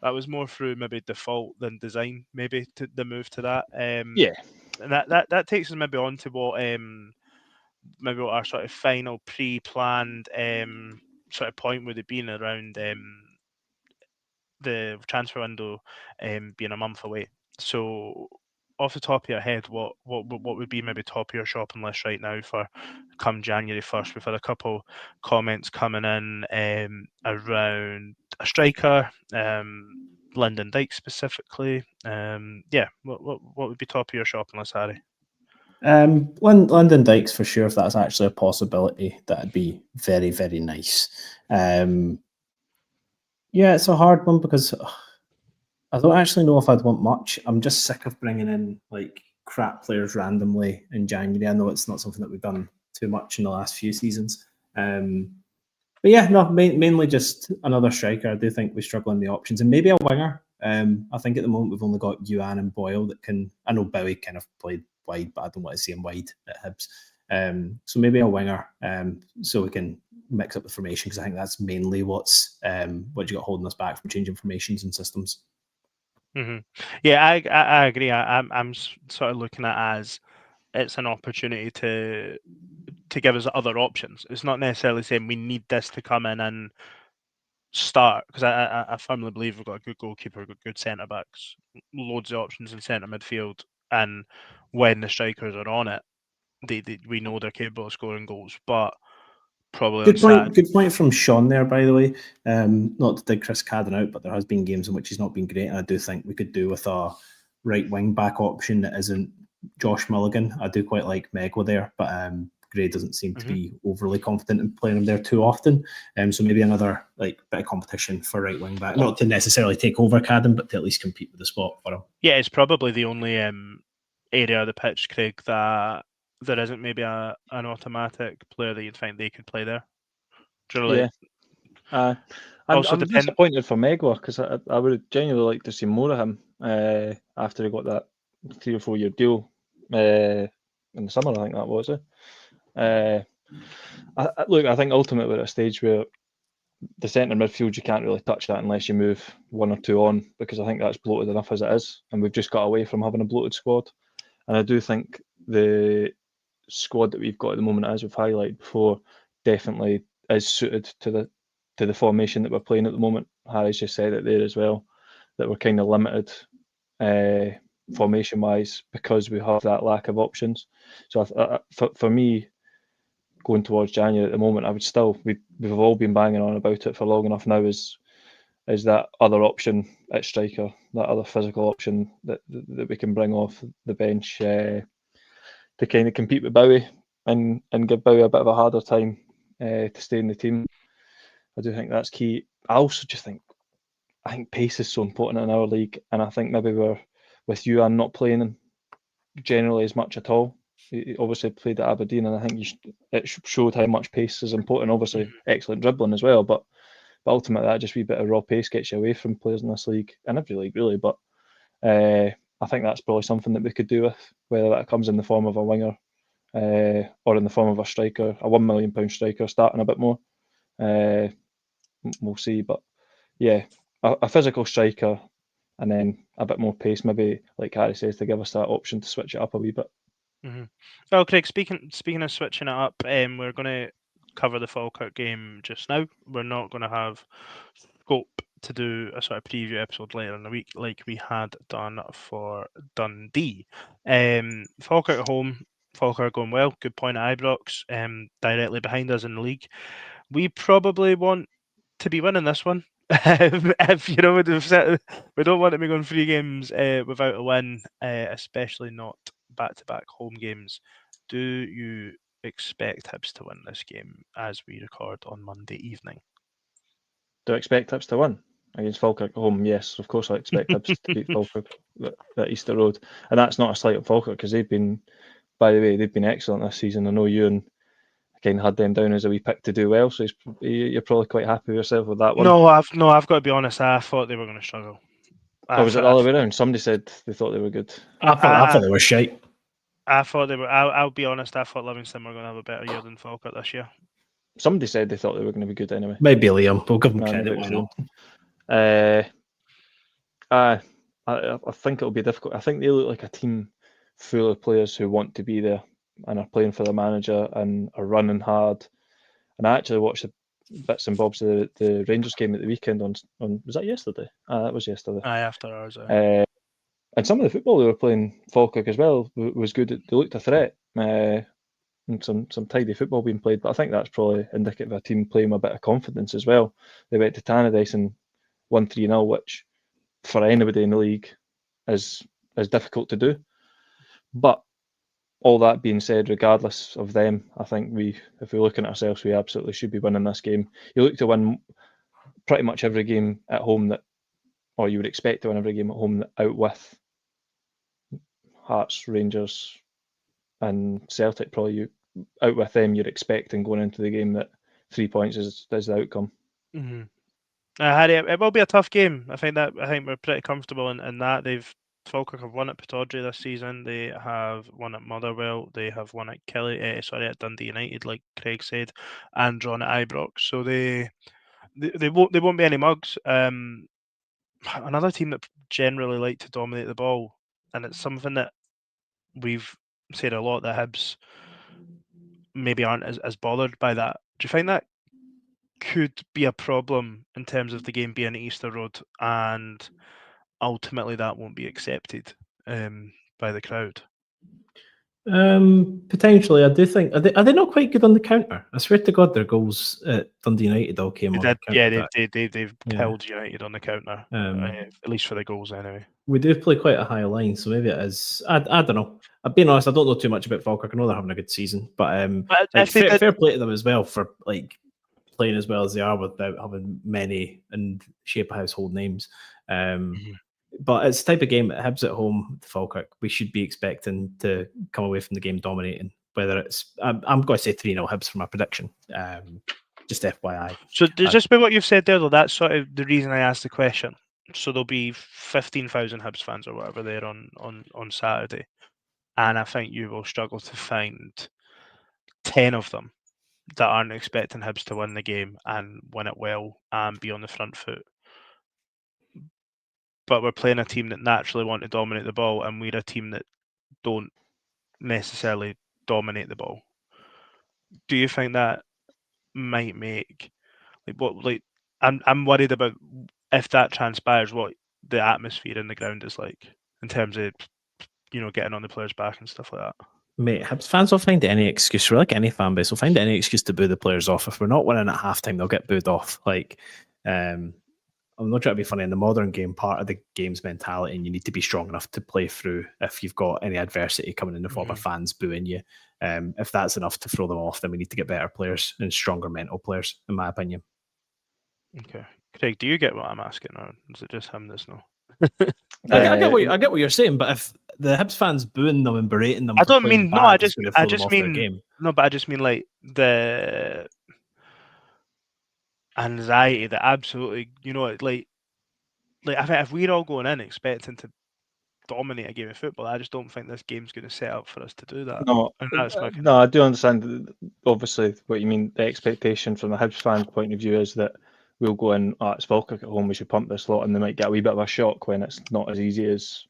was more through maybe default than design, maybe to the move to that. Yeah. And that takes us maybe on to what maybe what our sort of final pre-planned sort of point would have been around the transfer window being a month away. So, off the top of your head, what would be maybe top of your shopping list right now for come January 1st? We've had a couple comments coming in around a striker, Lyndon Dykes specifically. What would be top of your shopping list, Harry? London Dykes for sure. If that's actually a possibility, that'd be very, very nice. It's a hard one because I don't actually know if I'd want much. I'm just sick of bringing in like crap players randomly in January. I know it's not something that we've done too much in the last few seasons. But yeah, no, mainly just another striker. I do think we struggle in the options and maybe a winger. I think at the moment we've only got Yuan and Boyle that can. I know Bowie kind of played wide, but I don't want to see him wide at Hibs. So maybe a winger, so we can mix up the formation because I think that's mainly what you got holding us back from changing formations and systems. Mm-hmm. Yeah, I agree. I'm sort of looking at it as it's an opportunity to give us other options. It's not necessarily saying we need this to come in and start, because I firmly believe we've got a good goalkeeper, we've got good centre backs, loads of options in centre midfield, and when the strikers are on it, we know they're capable of scoring goals. But probably good point from Sean there, by the way. Not to dig Chris Cadden out, but there has been games in which he's not been great, and I do think we could do with a right wing back option that isn't Josh Mulligan. I do quite like Megwa there, but Gray doesn't seem to be overly confident in playing him there too often. So maybe another bit of competition for right wing back, not to necessarily take over Cadden, but to at least compete with the spot for him. Yeah, it's probably the only area of the pitch, Craig, that there isn't maybe an automatic player that you'd think they could play there. I'm disappointed for Megwa because I would genuinely like to see more of him after he got that 3 or 4 year deal in the summer. I think that was it. I think ultimately we're at a stage where the centre midfield, you can't really touch that unless you move 1 or 2 on, because I think that's bloated enough as it is, and we've just got away from having a bloated squad. And I do think the squad that we've got at the moment, as we've highlighted before, definitely is suited to the formation that we're playing at the moment. Harry's just said it there as well, that we're kind of limited formation wise because we have that lack of options. So for me, going towards January at the moment, I would still, we've all been banging on about it for long enough now, is that other option at striker, that other physical option that we can bring off the bench to kind of compete with Bowie and give Bowie a bit of a harder time to stay in the team. I do think that's key. I also just think pace is so important in our league, and I think maybe we're, with Yuan not playing generally as much at all. He obviously played at Aberdeen, and I think it showed how much pace is important. Obviously, excellent dribbling as well, but ultimately that just wee bit of raw pace gets you away from players in this league, and every league really. But I think that's probably something that we could do with, whether that comes in the form of a winger or in the form of a striker, a £1 million striker starting a bit more. We'll see, but yeah, a physical striker and then a bit more pace, maybe like Harry says, to give us that option to switch it up a wee bit. Mm-hmm. Well, Craig, speaking of switching it up, we're going to cover the Falkirk game just now. We're not going to have scope to do a sort of preview episode later in the week, like we had done for Dundee. Falkirk at home. Falkirk going well. Good point at Ibrox. Directly behind us in the league. We probably want to be winning this one. If you know, we don't want to be going 3 games without a win, especially not back-to-back home games. Do you expect Hibs to win this game as we record on Monday evening? Do I expect Hibs to win against Falkirk at home? Yes, of course I expect Hibs to beat Falkirk at Easter Road. And that's not a slight at Falkirk, because they've been, by the way, they've been excellent this season. I know you and kind of had them down as a wee pick to do well, so you're probably quite happy with yourself with that one. No, I've got to be honest. I thought they were going to struggle. Or was it the other way around? Somebody said they thought they were good. I thought they were shite. I thought they were. I'll be honest. I thought Livingston were going to have a better year than Falkirk this year. Somebody said they thought they were going to be good anyway. Maybe Liam. We'll give them No, credit. maybe Why not? I think it'll be difficult. I think they look like a team full of players who want to be there and are playing for their manager and are running hard. And I actually watched the bits and bobs of the Rangers game at the weekend on was that yesterday? That was yesterday. Aye, after hours. And some of the football they were playing, Falkirk as well, was good. They looked a threat. And some tidy football being played, but I think that's probably indicative of a team playing with a bit of confidence as well. They went to Tannadice and won 3-0, which for anybody in the league is difficult to do. But all that being said, regardless of them, I think if we're looking at ourselves, we absolutely should be winning this game. You look to win pretty much every game at home or you would expect to win every game at home out with Hearts, Rangers, and Celtic. Probably out with them, you're expecting going into the game that 3 points is the outcome. Mm-hmm. Harry, it will be a tough game. I think we're pretty comfortable in that. Falkirk have won at Pittodrie this season. They have won at Motherwell. They have won at at Dundee United, like Craig said, and drawn at Ibrox. So they won't be any mugs. Another team that generally like to dominate the ball, and it's something that we've said a lot, that Hibs maybe aren't as bothered by that. Do you find that could be a problem in terms of the game being at Easter Road, and ultimately that won't be accepted by the crowd? Potentially, I do think. Are they not quite good on the counter? I swear to God, their goals at Dundee United all came on. They've held United on the counter, at least for the goals anyway. We do play quite a high line, so maybe it is. I don't know. I'm being honest, I don't know too much about Falkirk. I know they're having a good season, but fair play to them as well for playing as well as they are without having many and shape of household names. But it's the type of game at Hibs at home, Falkirk, we should be expecting to come away from the game dominating. Whether it's, I'm going to say 3-0 Hibs for my prediction. Just FYI. So just by what you've said there, though, that's sort of the reason I asked the question. So there'll be 15,000 Hibs fans or whatever there on Saturday, and I think you will struggle to find 10 of them that aren't expecting Hibs to win the game and win it well and be on the front foot. But we're playing a team that naturally want to dominate the ball, and we're a team that don't necessarily dominate the ball. Do you think that might make I'm worried about if that transpires, what the atmosphere in the ground is like in terms of getting on the players' back and stuff like that? Mate, Hibs fans will find any excuse. We're like any fan base, will find any excuse to boo the players off. If we're not winning at halftime, they'll get booed off. I'm not trying to be funny. In the modern game, part of the game's mentality, and you need to be strong enough to play through if you've got any adversity coming in the form of fans booing you. If that's enough to throw them off, then we need to get better players and stronger mental players, in my opinion. Okay. Craig, do you get what I'm asking, or is it just him that's no? I get what you're saying, but if the Hibs fans booing them and berating them, I just mean like the anxiety that absolutely, like I think if we're all going in expecting to dominate a game of football, I just don't think this game's going to set up for us to do that. No, I do understand obviously what you mean. The expectation from the Hibs fan point of view is that we'll go in, it's Falkirk at home, we should pump this lot, and they might get a wee bit of a shock when it's not as easy as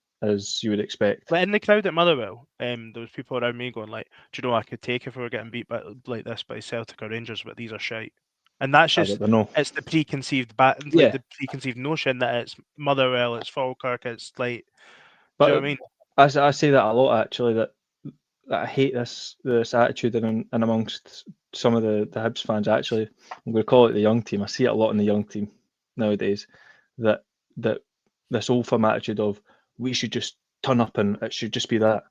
you would expect. But in the crowd at Motherwell, there was people around me going like, do you know I could take if we were getting beat like this by Celtic or Rangers, but these are shite. And that's I just don't know. it's the preconceived Yeah. the preconceived notion that it's Motherwell, it's Falkirk, it's like. But Do you know what I mean? I say that a lot actually. That I hate this attitude in amongst some of the Hibs fans. Actually, I'm going to call it the young team. I see it a lot in the young team nowadays. That this old firm attitude of we should just turn up and it should just be that.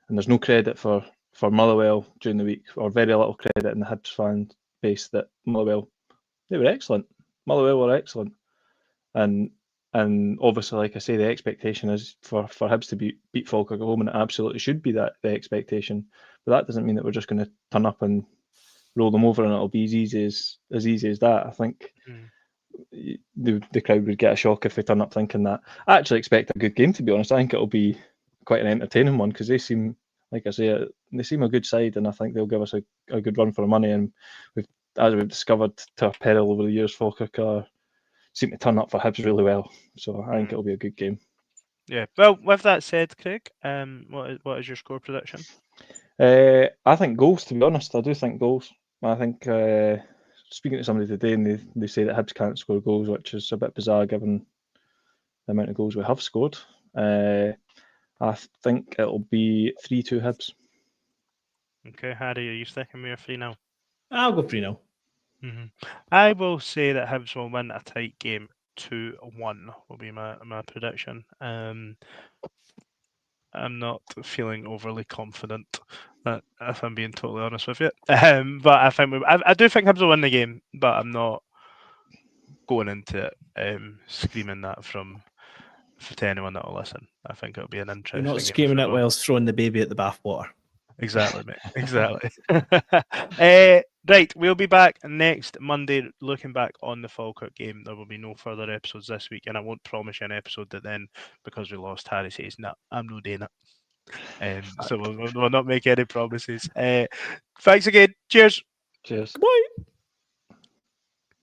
And there's no credit for Motherwell during the week, or very little credit in the Hibs fan base that Motherwell, they were excellent. Motherwell were excellent, and obviously, like I say, the expectation is for Hibs to beat Falkirk at home, and it absolutely should be that the expectation. But that doesn't mean that we're just going to turn up and roll them over, and it'll be as easy as that. I think the crowd would get a shock if they turn up thinking that. I actually expect a good game, to be honest. I think it'll be quite an entertaining one because they seem, like I say, they seem a good side, and I think they'll give us a good run for our money. And as we've discovered to our peril over the years, Falkirk seem to turn up for Hibs really well. So I think it'll be a good game. Yeah. Well, with that said, Craig, what is your score prediction? I think goals, to be honest. I do think goals. I think speaking to somebody today, and they say that Hibs can't score goals, which is a bit bizarre given the amount of goals we have scored. I think it'll be 3-2 Hibs. Okay, Harry, are you sticking with your 3-0? I'll go 3-0. I will say that Hibs will win a tight game. 2-1 will be my prediction. I'm not feeling overly confident, if I'm being totally honest with you. But I do think Hibs will win the game, but I'm not going into it screaming that to anyone that will listen. I think it'll be an interesting. You're not game screaming of it football. whilst throwing the baby at the bathwater. Exactly, mate. Exactly. Right, we'll be back next Monday looking back on the Falkirk game. There will be no further episodes this week, and I won't promise you an episode that then, because we lost, Harry says, "No, I'm not doing it." So we'll not make any promises. Thanks again. Cheers. Cheers. Bye.